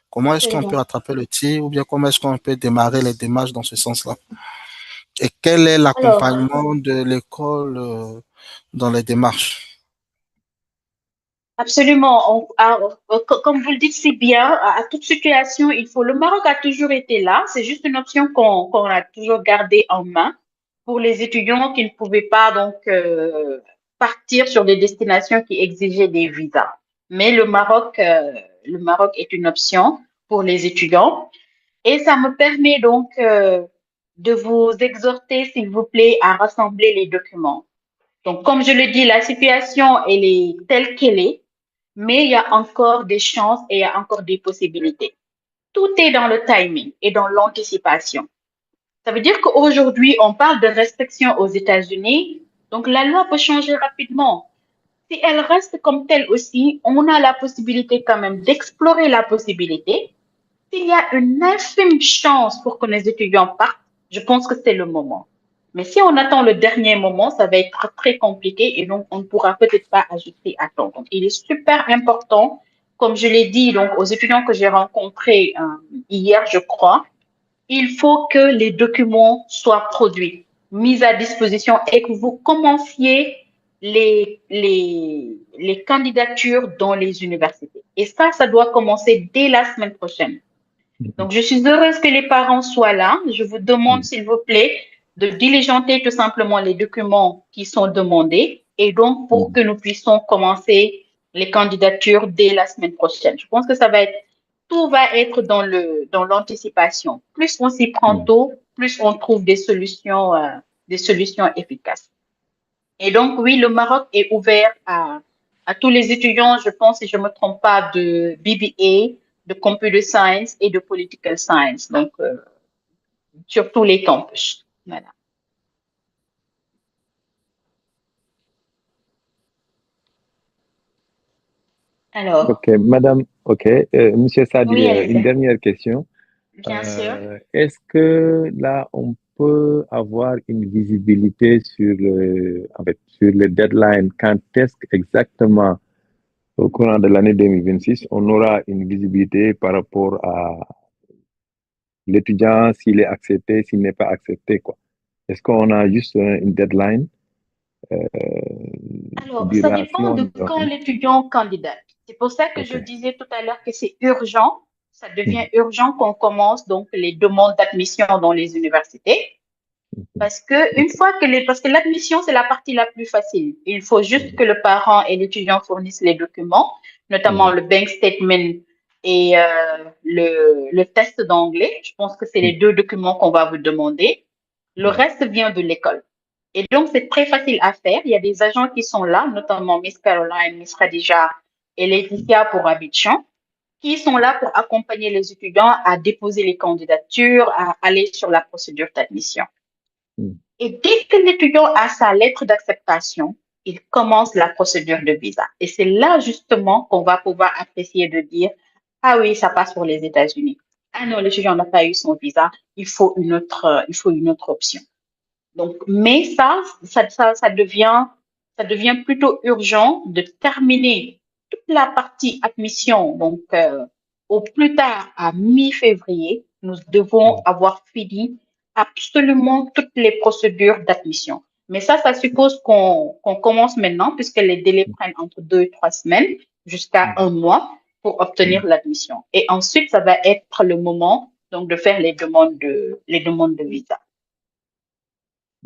Comment est-ce qu'on peut rattraper le tir ou bien comment est-ce qu'on peut démarrer les démarches dans ce sens-là? Et quel est Alors, l'accompagnement de l'école dans les démarches? Absolument. Comme vous le dites si bien, à toute situation, le Maroc a toujours été là. C'est juste une option qu'on a toujours gardée en main pour les étudiants qui ne pouvaient pas donc partir sur des destinations qui exigeaient des visas. Mais le Maroc est une option pour les étudiants et ça me permet donc de vous exhorter, s'il vous plaît, à rassembler les documents. Donc, comme je le dis, la situation, elle est telle qu'elle est, mais il y a encore des chances et il y a encore des possibilités. Tout est dans le timing et dans l'anticipation. Ça veut dire qu'aujourd'hui, on parle de restrictions aux États-Unis, donc la loi peut changer rapidement. Si elle reste comme telle aussi, on a la possibilité quand même d'explorer la possibilité. S'il y a une infime chance pour que les étudiants partent, je pense que c'est le moment. Mais si on attend le dernier moment, ça va être très compliqué et donc on ne pourra peut-être pas ajuster à temps. Donc il est super important, comme je l'ai dit donc aux étudiants que j'ai rencontrés hier, je crois, il faut que les documents soient produits, mis à disposition et que vous commenciez les candidatures dans les universités. Et ça doit commencer dès la semaine prochaine. Donc, je suis heureuse que les parents soient là. Je vous demande, s'il vous plaît, de diligenter tout simplement les documents qui sont demandés et donc pour que nous puissions commencer les candidatures dès la semaine prochaine. Je pense que tout va être dans l'anticipation. Plus on s'y prend tôt, plus on trouve des solutions efficaces. Et donc, oui, le Maroc est ouvert à tous les étudiants, je pense, si je ne me trompe pas, de BBA, de Computer Science et de Political Science, donc sur tous les campus. Voilà. Alors. Ok, madame, ok. Monsieur Sadi, Oui, une dernière question. Bien sûr. Est-ce que là, on peut avoir une visibilité sur sur le deadline? Quand est-ce exactement, au courant de l'année 2026, on aura une visibilité par rapport à l'étudiant, s'il est accepté, s'il n'est pas accepté, quoi? Est-ce qu'on a juste une deadline? Alors, ça dépend de quand l'étudiant candidate. C'est pour ça que je disais tout à l'heure que c'est urgent. Ça devient urgent qu'on commence donc les demandes d'admission dans les universités. Parce que l'admission, c'est la partie la plus facile. Il faut juste que le parent et l'étudiant fournissent les documents, notamment le bank statement et le test d'anglais. Je pense que c'est les deux documents qu'on va vous demander. Le reste vient de l'école. Et donc, c'est très facile à faire. Il y a des agents qui sont là, notamment Miss Caroline, Miss Khadija et Laetitia pour Abidjan, qui sont là pour accompagner les étudiants à déposer les candidatures, à aller sur la procédure d'admission. Et dès que l'étudiant a sa lettre d'acceptation, il commence la procédure de visa. Et c'est là justement qu'on va pouvoir apprécier de dire, ah oui, ça passe pour les États-Unis. Ah non, l'étudiant n'a pas eu son visa, il faut une autre option. Donc, mais ça devient plutôt urgent de terminer toute la partie admission. Donc, au plus tard, à mi-février, nous devons avoir fini absolument toutes les procédures d'admission. Mais ça suppose qu'on commence maintenant, puisque les délais prennent entre 2 et 3 semaines jusqu'à 1 mois pour obtenir l'admission. Et ensuite, ça va être le moment donc de faire les demandes de visa.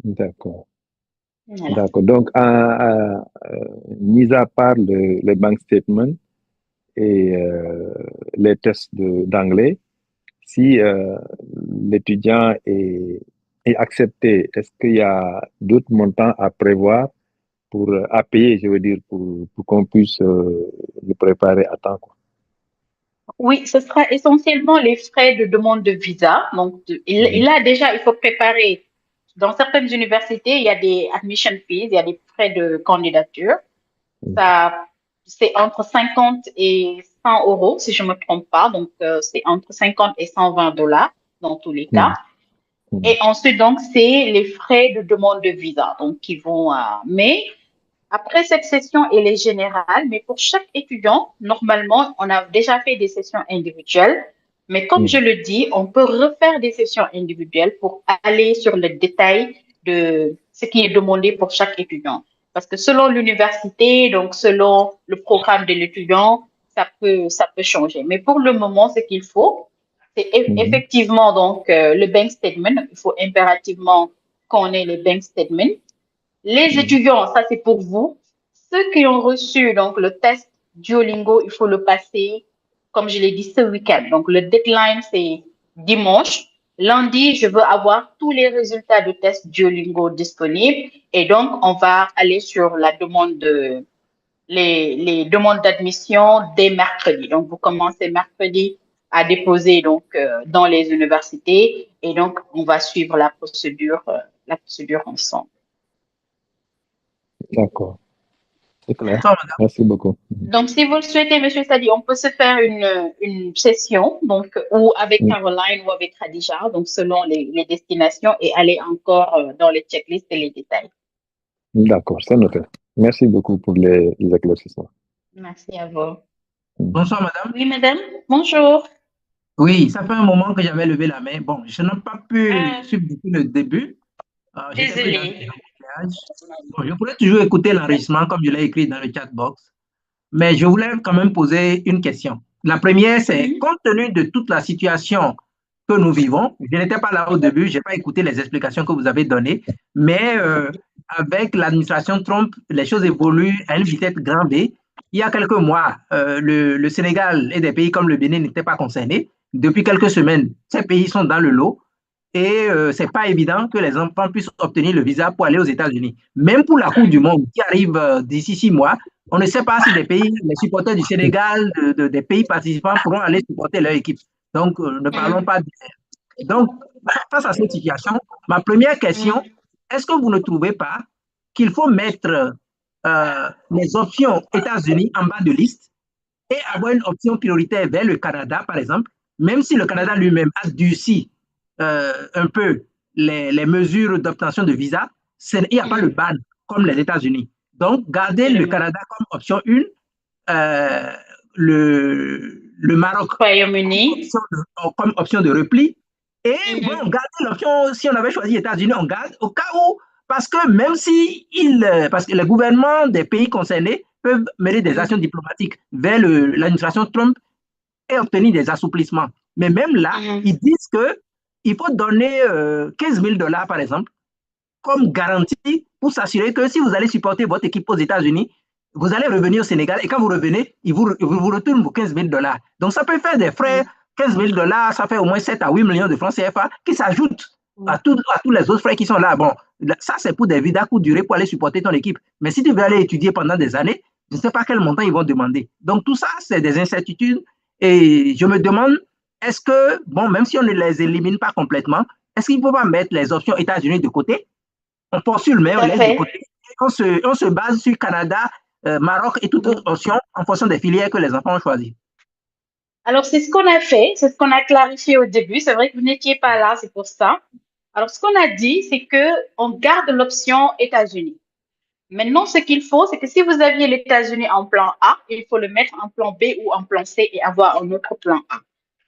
D'accord. Voilà. D'accord. Donc, mis à part le bank statement et les tests d'anglais, si l'étudiant est accepté, est-ce qu'il y a d'autres montants à prévoir à payer, je veux dire, pour qu'on puisse le préparer à temps, quoi? Oui, ce sera essentiellement les frais de demande de visa. Donc, il faut préparer. Dans certaines universités, il y a des admission fees, il y a des frais de candidature. Ça, c'est entre 50 et 100 euros, si je ne me trompe pas. Donc, c'est entre 50 et 120 dollars dans tous les cas. Et ensuite, donc, c'est les frais de demande de visa. Donc, qui vont, mais après cette session, elle est générale, mais pour chaque étudiant, normalement, on a déjà fait des sessions individuelles. Mais comme je le dis, on peut refaire des sessions individuelles pour aller sur le détail de ce qui est demandé pour chaque étudiant. Parce que selon l'université, donc selon le programme de l'étudiant, ça peut changer. Mais pour le moment, ce qu'il faut, c'est Mhm. effectivement donc le bank statement. Il faut impérativement qu'on ait les bank statements. Les Mhm. étudiants, ça c'est pour vous. Ceux qui ont reçu donc le test Duolingo, il faut le passer, comme je l'ai dit, ce week-end. Donc le deadline c'est dimanche. Lundi, je veux avoir tous les résultats de test Duolingo disponibles et donc on va aller sur la demande de les demandes d'admission dès mercredi. Donc vous commencez mercredi à déposer donc dans les universités et donc on va suivre la procédure ensemble. D'accord, c'est clair. Bonsoir, madame. Merci beaucoup. Donc, si vous le souhaitez, Monsieur Sadi, on peut se faire une session, donc, ou avec Mhm. Caroline ou avec Khadija, donc selon les destinations et aller encore dans les checklists et les détails. D'accord, c'est noté. Merci beaucoup pour les éclaircissements. Merci à vous. Mhm. Bonsoir, madame. Oui, madame. Bonjour. Oui, ça fait un moment que j'avais levé la main. Bon, je n'ai pas pu Ah, suivre depuis le début. J'étais pris dans désolée. les embouteillages. Bon, je pourrais toujours écouter l'enregistrement comme je l'ai écrit dans le chat box. Mais je voulais quand même poser une question. La première, c'est Mhm. compte tenu de toute la situation que nous vivons, je n'étais pas là au début, je n'ai pas écouté les explications que vous avez données, mais avec l'administration Trump, les choses évoluent à une vitesse grand V. Il y a quelques mois, le Sénégal et des pays comme le Bénin n'étaient pas concernés. Depuis quelques semaines, ces pays sont dans le lot et ce n'est pas évident que les enfants puissent obtenir le visa pour aller aux États-Unis. Même pour la Coupe du Monde qui arrive d'ici 6 mois, on ne sait pas si les supporters du Sénégal, des pays participants pourront aller supporter leur équipe. Donc, ne parlons pas. Donc, face à cette situation, ma première question, Mhm. est-ce que vous ne trouvez pas qu'il faut mettre les options États-Unis en bas de liste et avoir une option prioritaire vers le Canada, par exemple, même si le Canada lui-même a durci un peu les mesures d'obtention de visa, il n'y a pas le Mhm. ban comme les États-Unis. Donc, gardez le Absolument. Canada comme option 1, le Maroc Royaume-Uni. comme option de repli. Et bon, Mhm. garder l'option, si on avait choisi les États-Unis, on garde au cas où, parce que même si parce que les gouvernements des pays concernés peuvent mener des actions Mhm. diplomatiques vers l'administration Trump et obtenir des assouplissements. Mais même là, Mhm. ils disent qu'il faut donner 15 000 dollars, par exemple, comme garantie pour s'assurer que si vous allez supporter votre équipe aux États-Unis, vous allez revenir au Sénégal et quand vous revenez, ils vous retournent vos 15 000 dollars. Donc ça peut faire des frais, 15 000 dollars, ça fait au moins 7 à 8 millions de francs CFA qui s'ajoutent à tous les autres frais qui sont là. Bon, ça c'est pour des visas courte durée pour aller supporter ton équipe. Mais si tu veux aller étudier pendant des années, je ne sais pas quel montant ils vont demander. Donc tout ça, c'est des incertitudes et je me demande, est-ce que, bon, même si on ne les élimine pas complètement, est-ce qu'il ne faut pas mettre les options États-Unis de côté, on postule, mais Tout on à laisse de fait. côté. On se base sur Canada, Maroc et toute autre option en fonction des filières que les enfants ont choisies. Alors, c'est ce qu'on a fait, c'est ce qu'on a clarifié au début. C'est vrai que vous n'étiez pas là, c'est pour ça. Alors, ce qu'on a dit, c'est que on garde l'option États-Unis. Maintenant, ce qu'il faut, c'est que si vous aviez les États-Unis en plan A, il faut le mettre en plan B ou en plan C et avoir un autre plan A.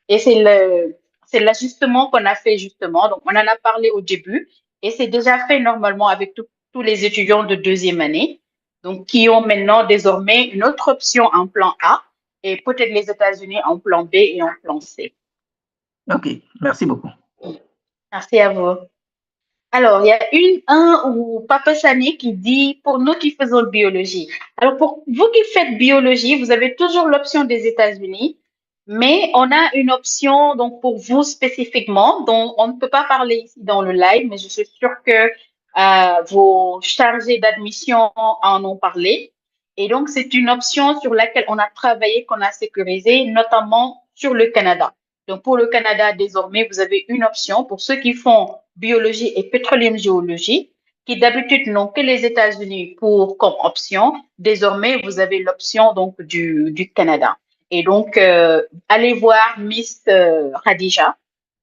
Et c'est l'ajustement qu'on a fait justement. Donc, on en a parlé au début et c'est déjà fait normalement avec tous les étudiants de deuxième année. Donc, qui ont maintenant désormais une autre option en plan A et peut-être les États-Unis en plan B et en plan C. OK, merci beaucoup. Merci à vous. Alors, il y a un ou Papa Sani qui dit, pour nous qui faisons biologie. Alors, pour vous qui faites biologie, vous avez toujours l'option des États-Unis, mais on a une option, donc, pour vous spécifiquement, dont on ne peut pas parler ici dans le live, mais je suis sûre que vos chargés d'admission en ont parlé. Et donc, c'est une option sur laquelle on a travaillé, qu'on a sécurisé, notamment sur le Canada. Donc, pour le Canada, désormais, vous avez une option pour ceux qui font biologie et pétroleum géologie, qui d'habitude n'ont que les États-Unis comme option. Désormais, vous avez l'option donc du Canada. Et donc, allez voir Miss Khadija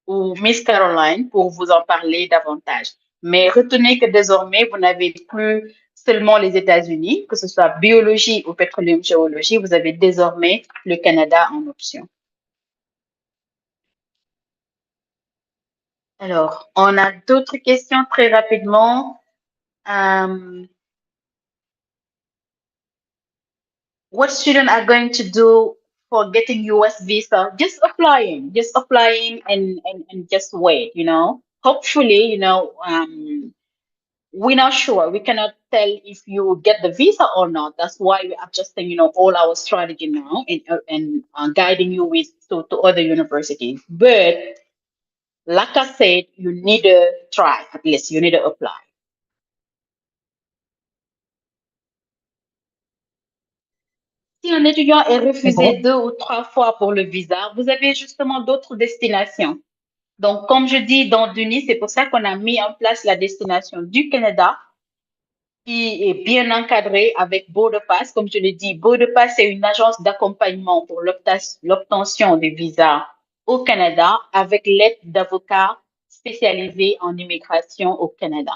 ou Miss Caroline pour vous en parler davantage. Mais retenez que désormais, vous n'avez plus seulement les États-Unis, que ce soit biologie ou pétroleum géologie, vous avez désormais le Canada en option. Alors, on a d'autres questions très rapidement. what students are going to do for getting US visa, just applying and just wait, Hopefully, we're not sure. We cannot tell if you get the visa or not. That's why we're adjusting, all our strategy now and guiding you with to other universities. But like I said, you need to try, at least you need to apply. Si un étudiant est refusé 2 ou 3 fois pour le visa, vous avez justement d'autres destinations. Donc, comme je dis, dans Dunis, c'est pour ça qu'on a mis en place la destination du Canada, qui est bien encadrée avec Border Pass. Comme je l'ai dit, Border Pass, c'est une agence d'accompagnement pour l'obtention des visas au Canada avec l'aide d'avocats spécialisés en immigration au Canada.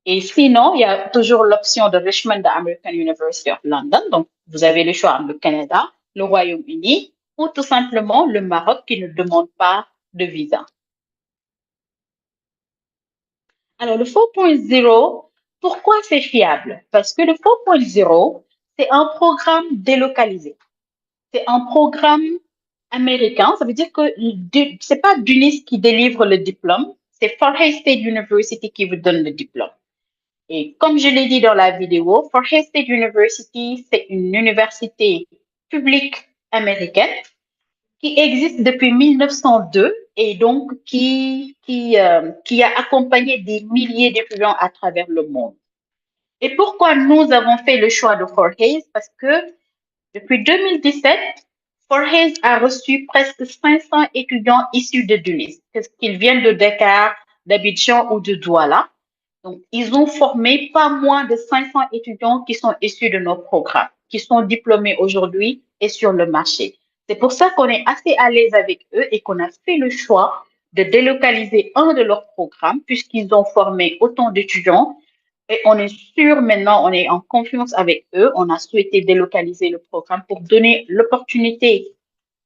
Et sinon, il y a toujours l'option de Richmond American University of London. Donc, vous avez le choix entre le Canada, le Royaume-Uni ou tout simplement le Maroc qui ne demande pas de visa. Alors, le 4.0, pourquoi c'est fiable? Parce que le 4.0, c'est un programme délocalisé. C'est un programme américain. Ça veut dire que c'est pas Dunis qui délivre le diplôme, c'est Fordham State University qui vous donne le diplôme. Et comme je l'ai dit dans la vidéo, Fordham State University, c'est une université publique américaine qui existe depuis 1902 et donc qui a accompagné des milliers d'étudiants à travers le monde. Et pourquoi nous avons fait le choix de Fort Hayes? Parce que depuis 2017, Fort Hayes a reçu presque 500 étudiants issus de Tunis, qu'ils viennent de Dakar, d'Abidjan ou de Douala. Donc, ils ont formé pas moins de 500 étudiants qui sont issus de nos programmes, qui sont diplômés aujourd'hui et sur le marché. C'est pour ça qu'on est assez à l'aise avec eux et qu'on a fait le choix de délocaliser un de leurs programmes puisqu'ils ont formé autant d'étudiants. Et on est sûr maintenant, on est en confiance avec eux. On a souhaité délocaliser le programme pour donner l'opportunité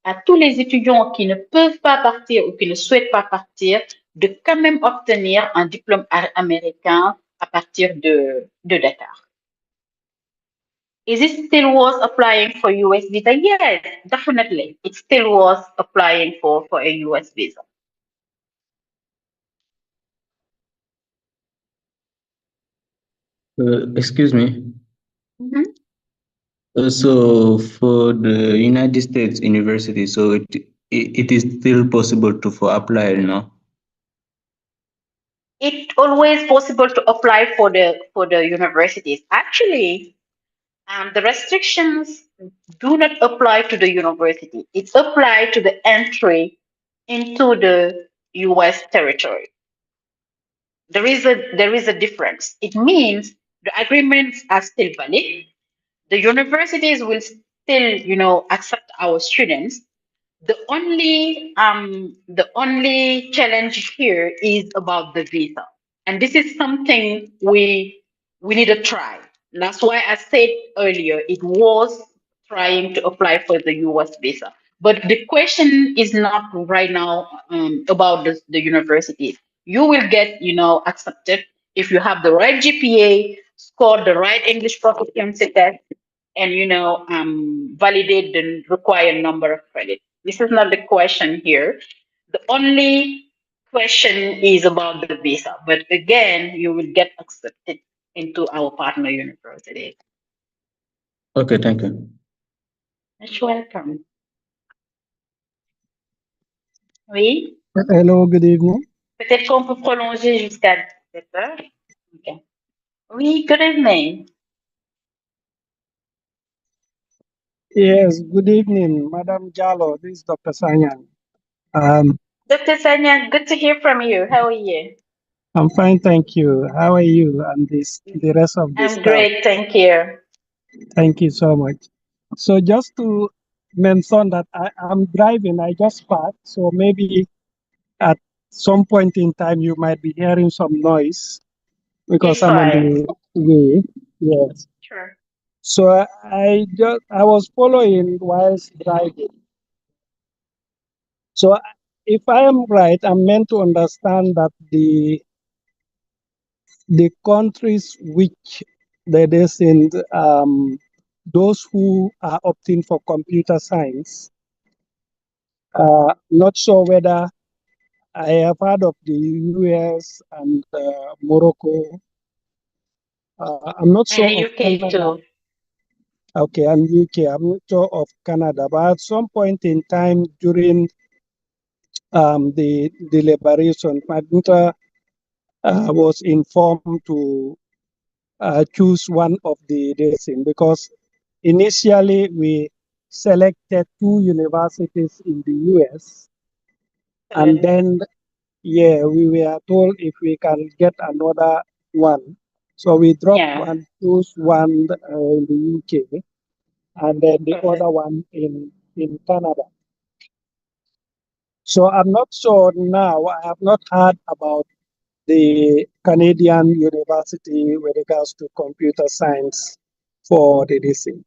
à tous les étudiants qui ne peuvent pas partir ou qui ne souhaitent pas partir de quand même obtenir un diplôme américain à partir de Dakar. Is it still worth applying for US visa? Yes, definitely. It still worth applying for a US visa. Excuse me. So for the United States University, so it is still possible to apply, It's always possible to apply for the universities. Actually, the restrictions do not apply to the university. It's applied to the entry into the US territory. There is a difference. It means the agreements are still valid. The universities will still, accept our students. The only challenge here is about the visa, and this is something we need to try. That's why I said earlier it was trying to apply for the US visa. But the question is not right now about the universities. You will get, accepted if you have the right GPA, score the right English proficiency test, and validate the required number of credits. This is not the question here. The only question is about the visa. But again, you will get accepted into our partner university. Okay, thank you. You're welcome. Oui. Hello, good evening. Peut-être qu'on peut prolonger jusqu'à 17h. Okay. Oui, good evening. Yes, good evening, Madam Jallo. This is Dr. Sanyan. Dr. Sanyan, good to hear from you. How are you? I'm fine, thank you. How are you and the rest of the I'm staff? great, thank you. Thank you so much. So just to mention that I'm driving, I just parked, so maybe at some point in time you might be hearing some noise because It's I'm on fine. the way. Yes. Sure. So I was following whilst driving. So if I am right, I'm meant to understand that the countries which the descent those who are opting for computer science, not sure whether I have heard of the US and Morocco. I'm not And sure the of UK Canada. too. Okay, and UK. I'm not sure of Canada, but at some point in time during the deliberation, Magenta was informed to choose one of the thing because initially we selected 2 universities in the US, and then we were told if we can get another one. So we dropped Yeah. and chose one in the UK, and then the other one in Canada. So I'm not sure now. I have not heard about the Canadian university with regards to computer science for the DC.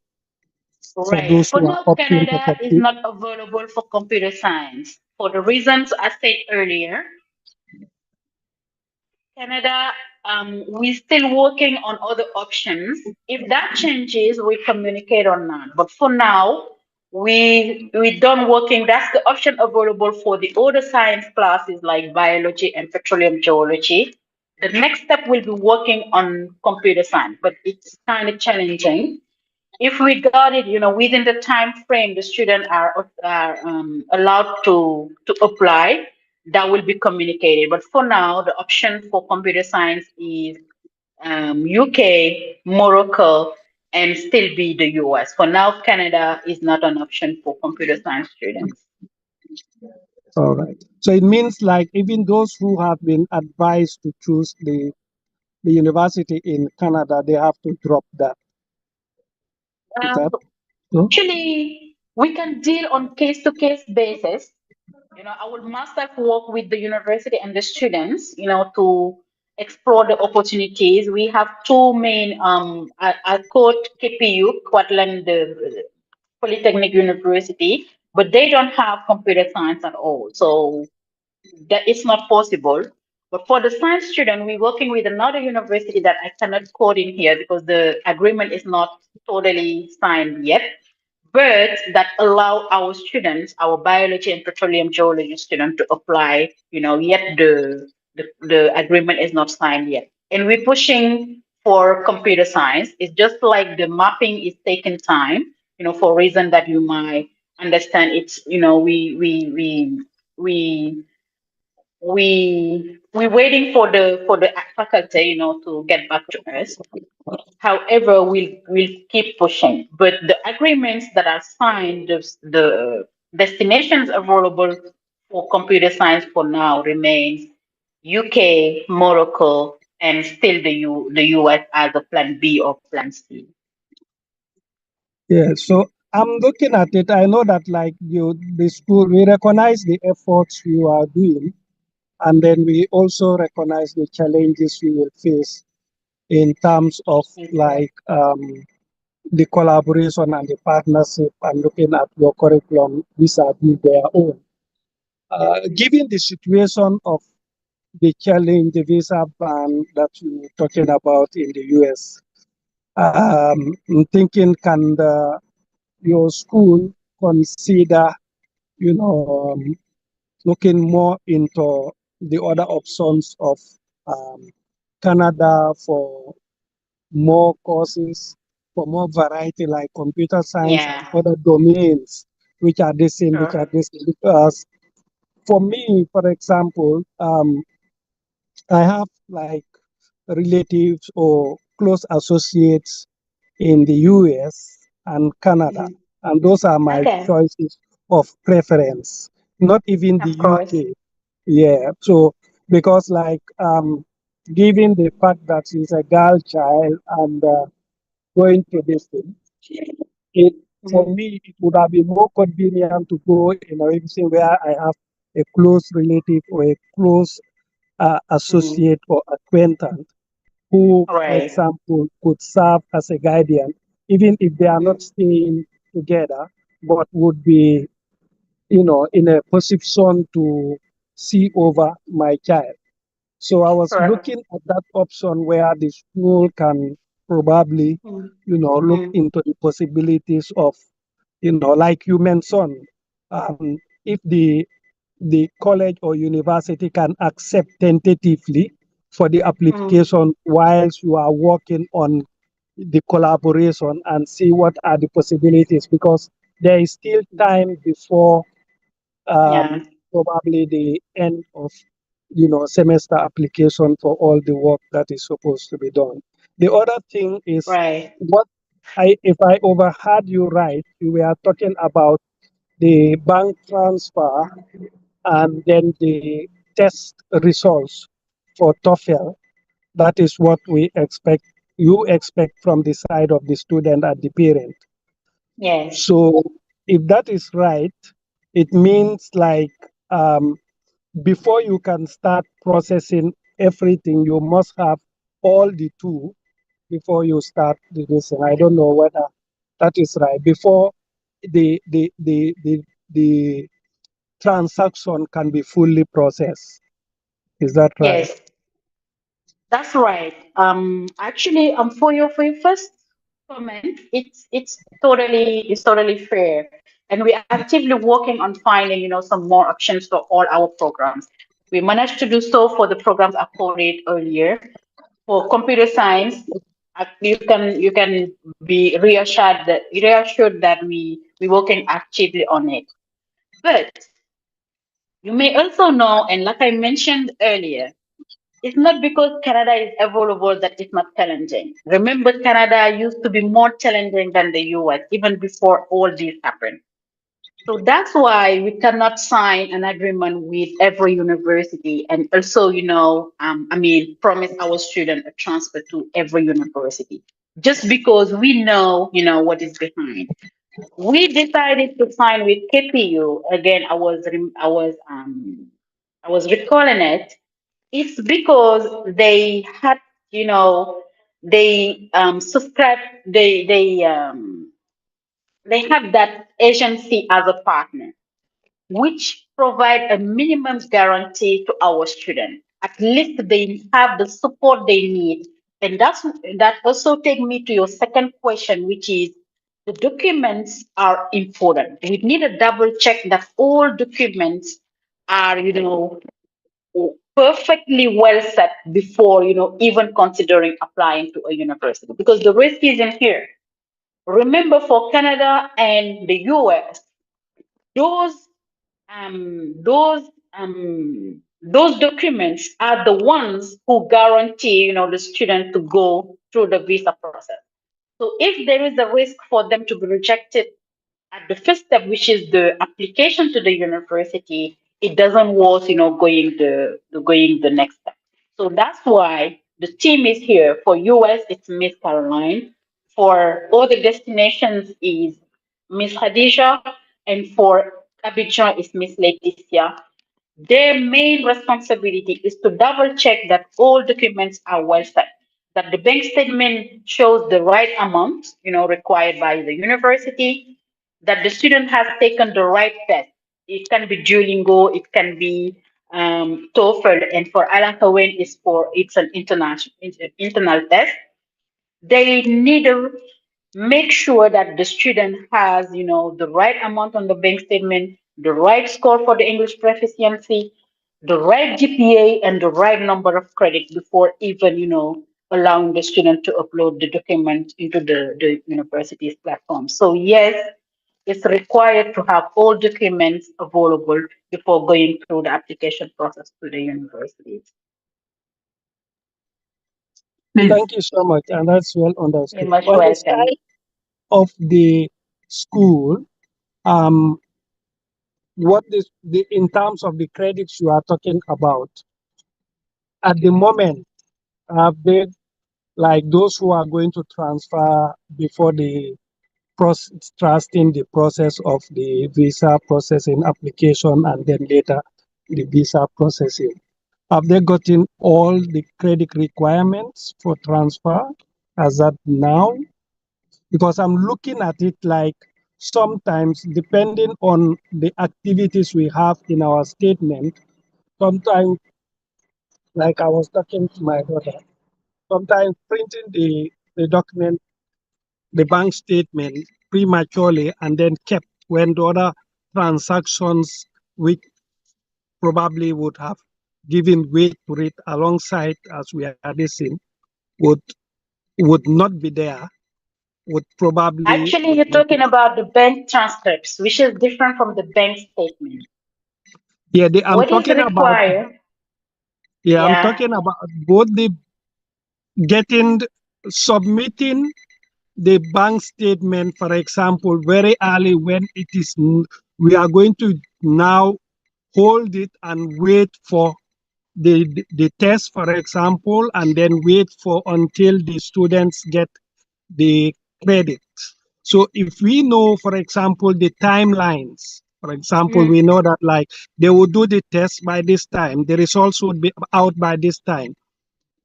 For Right. those For who are now, opting for Canada is computer. not available for computer science. For the reasons I said earlier, Canada, we're still working on other options. If that changes, we communicate on that. But for now, we done working. That's the option available for the other science classes like biology and petroleum geology. The next step will be working on computer science, but it's kind of challenging. If we got it, within the time frame the students are allowed to apply, that will be communicated. But for now, the option for computer science is UK, Morocco, and still be the US. For now, Canada is not an option for computer science students. All right. So it means like even those who have been advised to choose the university in Canada, they have to drop that. Is Um, that so? Actually, we can deal on case-to-case basis. I would must have work with the university and the students, to explore the opportunities. We have two main, I quote KPU, Queensland Polytechnic University, but they don't have computer science at all. So that it's not possible. But for the science student, we're working with another university that I cannot quote in here because the agreement is not totally signed yet, but that allow our students, our biology and petroleum geology students to apply, yet the agreement is not signed yet. And we're pushing for computer science. It's just like the mapping is taking time, for a reason that you might understand. It's, we're waiting for the faculty, to get back to us. However, we'll keep pushing. But the agreements that are signed, the destinations available for computer science for now remains UK, Morocco, and still the US as a plan B or plan C. Yeah. So I'm looking at it. I know that like the school, we recognize the efforts you are doing, and then we also recognize the challenges you will face in terms of like the collaboration and the partnership and looking at your curriculum vis-a-vis their own. Given the situation of the challenge, the visa ban that you're talking about in the US, I'm thinking can your school consider, looking more into the other options of um, Canada for more courses, for more variety like computer science and Yeah. other domains which are the same, because for me, for example, I have like relatives or close associates in the US and Canada, and those are my Okay. choices of preference, not even the Of course. UK. Yeah, so because like given the fact that she's a girl child and going to this thing, it for me it would have been more convenient to go in a region where I have a close relative or a close associate or acquaintance who, for Right. example, could serve as a guardian, even if they are not staying together, but would be, in a position to see over my child. So I was Correct. looking at that option where the school can probably, look into the possibilities of, like you mentioned, if the college or university can accept tentatively for the application whilst you are working on the collaboration and see what are the possibilities, because there is still time before probably the end of semester application for all the work that is supposed to be done. The other thing is what if I overheard you right, you were talking about the bank transfer and then the test results for TOEFL. That is what you expect from the side of the student and the parent. Yes. So if that is right, it means like before you can start processing everything, you must have all the two before you start the lesson. I don't know whether that is right. Before the transaction can be fully processed. Is that right? Yes, that's right. Actually, for your first comment, it's totally fair, and we're actively working on finding some more options for all our programs. We managed to do so for the programs I quoted earlier. For computer science, you can be reassured that we're working actively on it. But you may also know, and like I mentioned earlier, it's not because Canada is available that it's not challenging. Remember, Canada used to be more challenging than the US even before all this happened. So that's why we cannot sign an agreement with every university and also, promise our student a transfer to every university just because we know, what is behind. We decided to sign with KPU. Again, I was recalling it. It's because they had, they subscribe, they have that agency as a partner, which provide a minimum guarantee to our students. At least they have the support they need. And that also take me to your second question, which is the documents are important. We need a double check that all documents are, perfectly well set before, even considering applying to a university because the risk isn't here. Remember, for Canada and the US, those those documents are the ones who guarantee the student to go through the visa process. So if there is a risk for them to be rejected at the first step, which is the application to the university, it doesn't worth going the next step. So that's why the team is here. For US, it's Miss Caroline. For other destinations is Miss Khadija, and for Abidjan is Miss Laetitia. Their main responsibility is to double check that all documents are well set, that the bank statement shows the right amount, required by the university, that the student has taken the right test. It can be Duolingo, it can be TOEFL, and for Alan Cohen, it's an internal test. They need to make sure that the student has, the right amount on the bank statement, the right score for the English proficiency, the right GPA, and the right number of credit before even, allowing the student to upload the document into the university's platform. So yes, it's required to have all documents available before going through the application process to the universities. Thank you so much, and that's well You're understood. much On the welcome. side of the school, what is in terms of the credits you are talking about at the moment? Have they, like those who are going to transfer before the trusting the process of the visa processing application and then later the visa processing? Have they gotten all the credit requirements for transfer as that now? Because I'm looking at it like sometimes, depending on the activities we have in our statement, sometimes, like I was talking to my daughter, sometimes printing the document, the bank statement prematurely and then kept when the other transactions which probably would have given weight to it alongside as we are discussing would not be there, would probably... Actually, you're talking about the bank transcripts, which is different from the bank statement. Yeah, I'm What is talking about... required? Yeah, I'm talking about both the submitting the bank statement, for example, very early when it is, we are going to now hold it and wait for the test, for example, and then wait for until the students get the credit. So if we know, for example, the timelines, for example, we know that like they would do the test by this time, the results would be out by this time.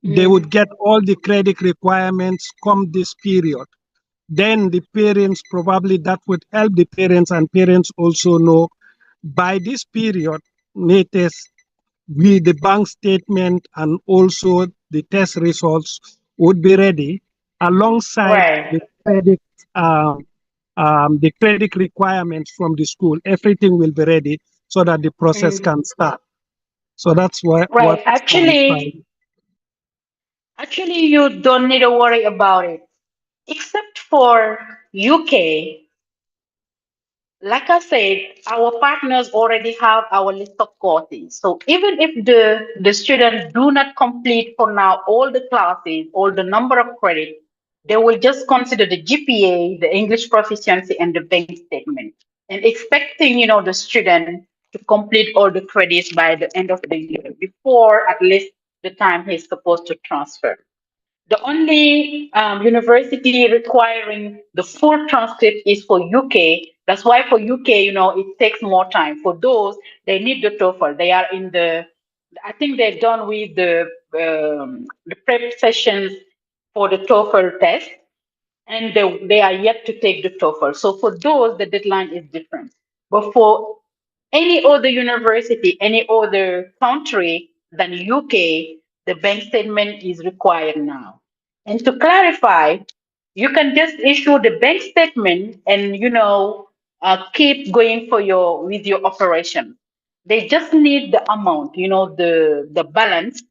They would get all the credit requirements come this period. Then the parents, probably that would help the parents, and parents also know by this period, latest, the bank statement and also the test results would be ready alongside the credit requirements from the school. Everything will be ready so that the process can start. So that's why. Right. Actually, you don't need to worry about it. Except for UK, like I said, our partners already have our list of courses. So even if the students do not complete for now all the classes, all the number of credits, they will just consider the GPA, the English proficiency, and the bank statement, and expecting, the student to complete all the credits by the end of the year, before at least the time he's supposed to transfer. The only university requiring the full transcript is for UK. That's why for UK, it takes more time. For those, they need the TOEFL. They are I think they're done with the prep sessions for the TOEFL test, and they are yet to take the TOEFL. So for those, the deadline is different. But for any other university, any other country than UK, the bank statement is required now. And to clarify, you can just issue the bank statement and keep going with your operation. They just need the amount, the balance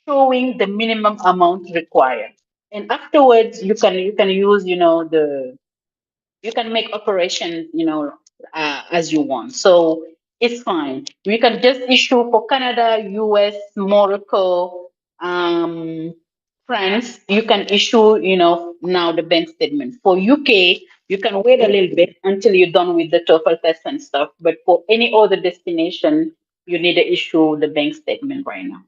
showing the minimum amount required. And afterwards, you can use, you can make operations, as you want. So it's fine. We can just issue for Canada, US, Morocco, France. You can issue, now the bank statement. For UK, you can wait a little bit until you're done with the TOEFL test and stuff. But for any other destination, you need to issue the bank statement right now.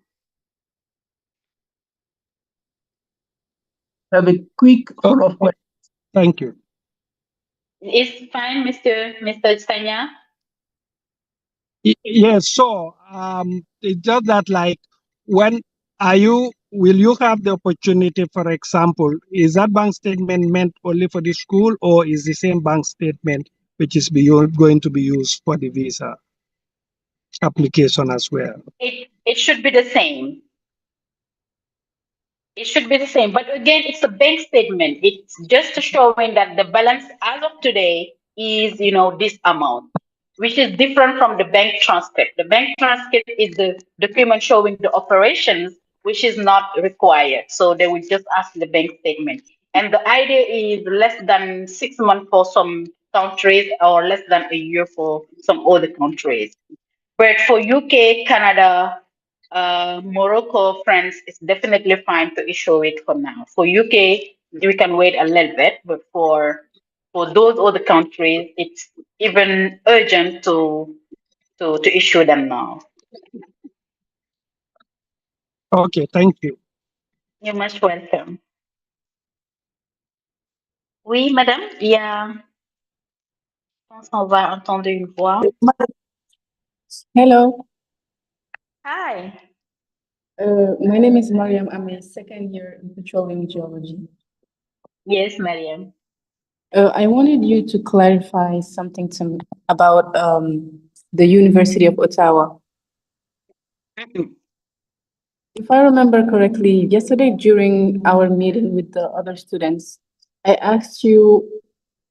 I have a quick follow-up question. Thank you. It's fine, Mr. Sanya. Yes, so it's just that like when will you have the opportunity, for example, is that bank statement meant only for the school, or is the same bank statement which is going to be used for the visa application as well? It should be the same. It should be the same. But again, it's a bank statement. It's just showing that the balance as of today is, this amount, which is different from the bank transcript. The bank transcript is the document showing the operations, which is not required. So they will just ask the bank statement. And the idea is less than 6 months for some countries, or less than a year for some other countries. But for UK, Canada, Morocco, France, it's definitely fine to issue it for now. For UK, we can wait a little bit, but for those other countries, it's even urgent to issue them now. Okay, thank you. You're most welcome. Oui, madame, il y a... Je pense qu'on va entendre une voix. Hello. Hi. My name is Mariam. I'm a second year in petroleum geology. Yes, Mariam. I wanted you to clarify something to me about the University of Ottawa. If I remember correctly, yesterday during our meeting with the other students, I asked you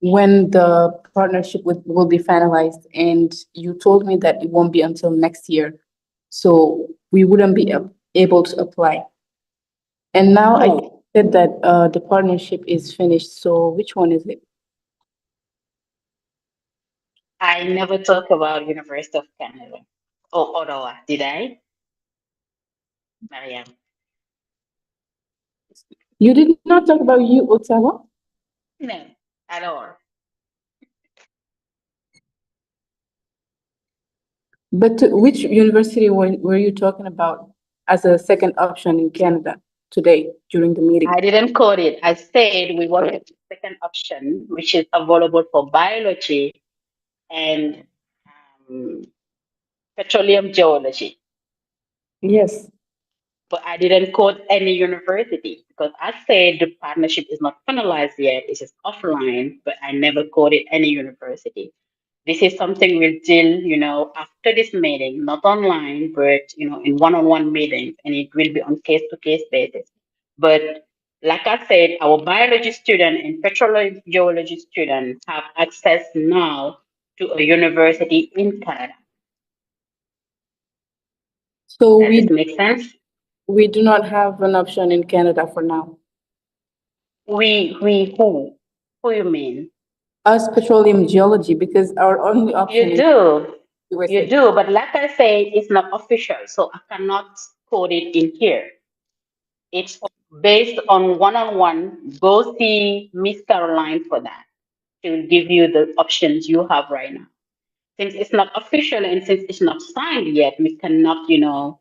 when the partnership will be finalized, and you told me that it won't be until next year. So we wouldn't be able to apply. And now I said that the partnership is finished. So which one is it? I never talk about University of Canada or Ottawa, did I? Mariam. You did not talk about Ottawa? No, at all. But which university were you talking about as a second option in Canada today during the meeting? I didn't quote it. I said we wanted the second option, which is available for biology and petroleum geology. Yes. But I didn't quote any university because I said the partnership is not finalized yet. It is offline, but I never quoted any university. This is something we'll deal, after this meeting, not online, but, in one-on-one meetings, and it will be on case-to-case basis. But like I said, our biology student and petroleum geology student have access now to a university in Canada. So Does this make sense? we do not have an option in Canada for now. Who? Who you mean? Us petroleum geology, because our only option You do. You do, but like I said, it's not official, so I cannot quote it in here. It's based on one-on-one. Go see Miss Caroline for that. She will give you the options you have right now. Since it's not official and since it's not signed yet, we cannot,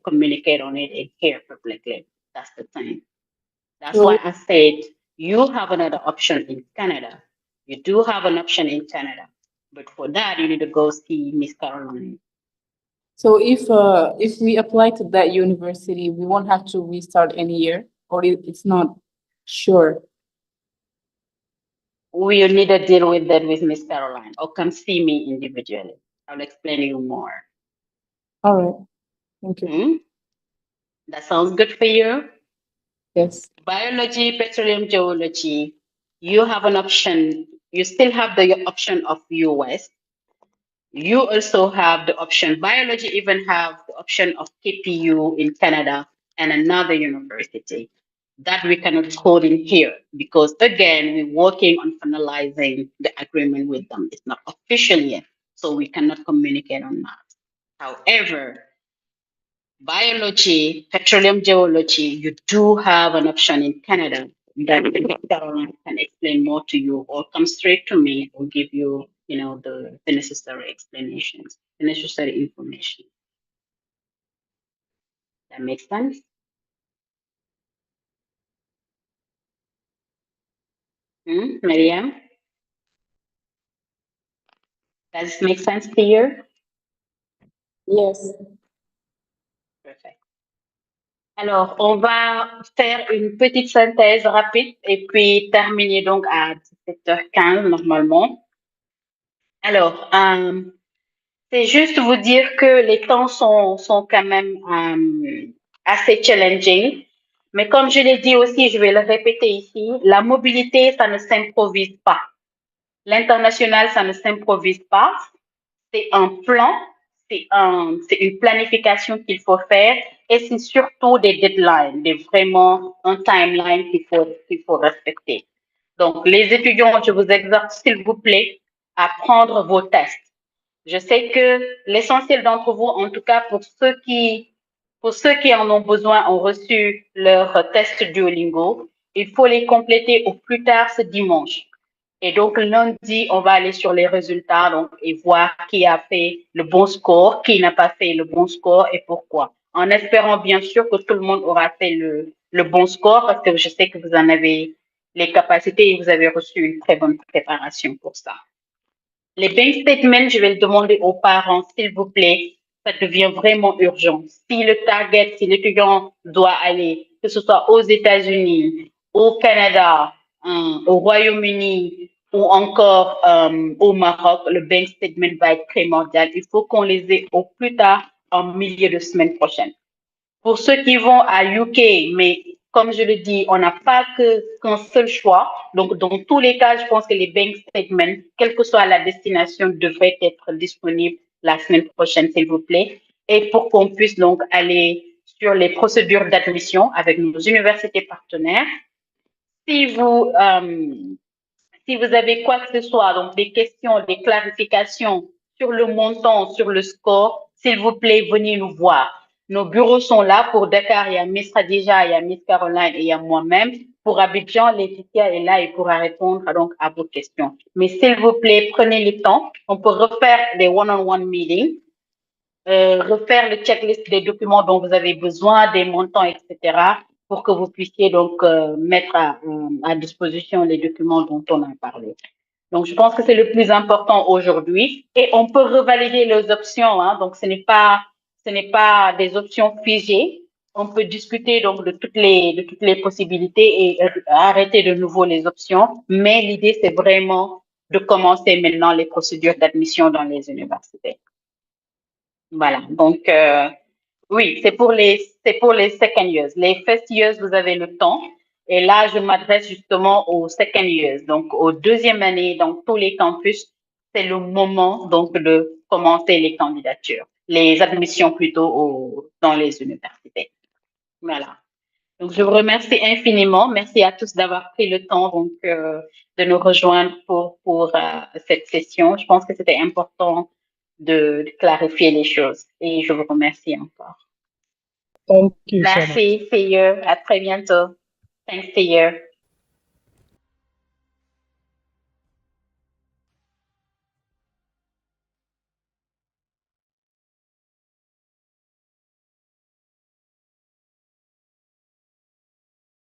communicate on it in here publicly. That's the thing. That's why I said you have another option in Canada. You do have an option in Canada, but for that you need to go see Miss Caroline. So if we apply to that university, we won't have to restart any year, or it's not sure. We need to deal with that with Miss Caroline, or come see me individually. I'll explain you more. All right. Thank you. That sounds good for you? Yes. Biology, petroleum geology, you have an option. You still have the option of US. You also have the option, biology even have the option of KPU in Canada and another university. That we cannot code in here because again, we're working on finalizing the agreement with them. It's not official yet, so we cannot communicate on that. However, biology, petroleum geology, you do have an option in Canada that Caroline can explain more to you or come straight to me or give you, the necessary explanations, the necessary information. That makes sense? Mariam? Does it make sense to you? Yes. Perfect. Alors, on va faire une petite synthèse rapide et puis terminer donc à 17h15 normalement. Alors, c'est juste vous dire que les temps sont quand même assez challenging. Mais comme je l'ai dit aussi, je vais le répéter ici, la mobilité, ça ne s'improvise pas. L'international, ça ne s'improvise pas. C'est un plan, c'est une planification qu'il faut faire et c'est surtout des deadlines, vraiment un timeline qu'il faut respecter. Donc, les étudiants, je vous exhorte, s'il vous plaît, à prendre vos tests. Je sais que l'essentiel d'entre vous, en tout cas pour ceux qui en ont besoin, ont reçu leur test Duolingo. Il faut les compléter au plus tard ce dimanche. Et donc lundi, on va aller sur les résultats et voir qui a fait le bon score, qui n'a pas fait le bon score et pourquoi. En espérant bien sûr que tout le monde aura fait le bon score parce que je sais que vous en avez les capacités et vous avez reçu une très bonne préparation pour ça. Les bank statements, je vais le demander aux parents, s'il vous plaît. Ça devient vraiment urgent. Si le target, si l'étudiant doit aller, que ce soit aux États-Unis, au Canada, au Royaume-Uni ou encore au Maroc, le bank statement va être primordial. Il faut qu'on les ait au plus tard en milieu de semaine prochaine. Pour ceux qui vont à UK, mais comme je le dis, on n'a pas qu'un seul choix. Donc, dans tous les cas, je pense que les bank statements, quelle que soit la destination, devraient être disponibles la semaine prochaine, s'il vous plaît. Et pour qu'on puisse donc aller sur les procédures d'admission avec nos universités partenaires. Si vous avez quoi que ce soit, donc des questions, des clarifications sur le montant, sur le score, s'il vous plaît, venez nous voir. Nos bureaux sont là. Pour Dakar, il y a Miss Khadija, il y a Miss Caroline et il y a moi-même. Pour Abidjan, Laetitia est là et pourra répondre donc à vos questions. Mais s'il vous plaît, prenez le temps. On peut refaire des one-on-one meetings, refaire le checklist des documents dont vous avez besoin, des montants, etc., pour que vous puissiez donc mettre à disposition les documents dont on a parlé. Donc, je pense que c'est le plus important aujourd'hui. Et on peut revalider les options, hein, donc ce n'est pas des options figées. On peut discuter donc de toutes les possibilités et arrêter de nouveau les options. Mais l'idée, c'est vraiment de commencer maintenant les procédures d'admission dans les universités. Voilà. Donc, oui, c'est pour les second years. Les first years, vous avez le temps. Et là, je m'adresse justement aux second years, donc aux deuxième année dans tous les campus. C'est le moment donc de commencer les candidatures, les admissions plutôt dans les universités. Voilà. Donc, je vous remercie infiniment. Merci à tous d'avoir pris le temps donc de nous rejoindre pour cette session. Je pense que c'était important de clarifier les choses. Et je vous remercie encore. Thank you so much. Merci, see you. À très bientôt. Thanks, see you.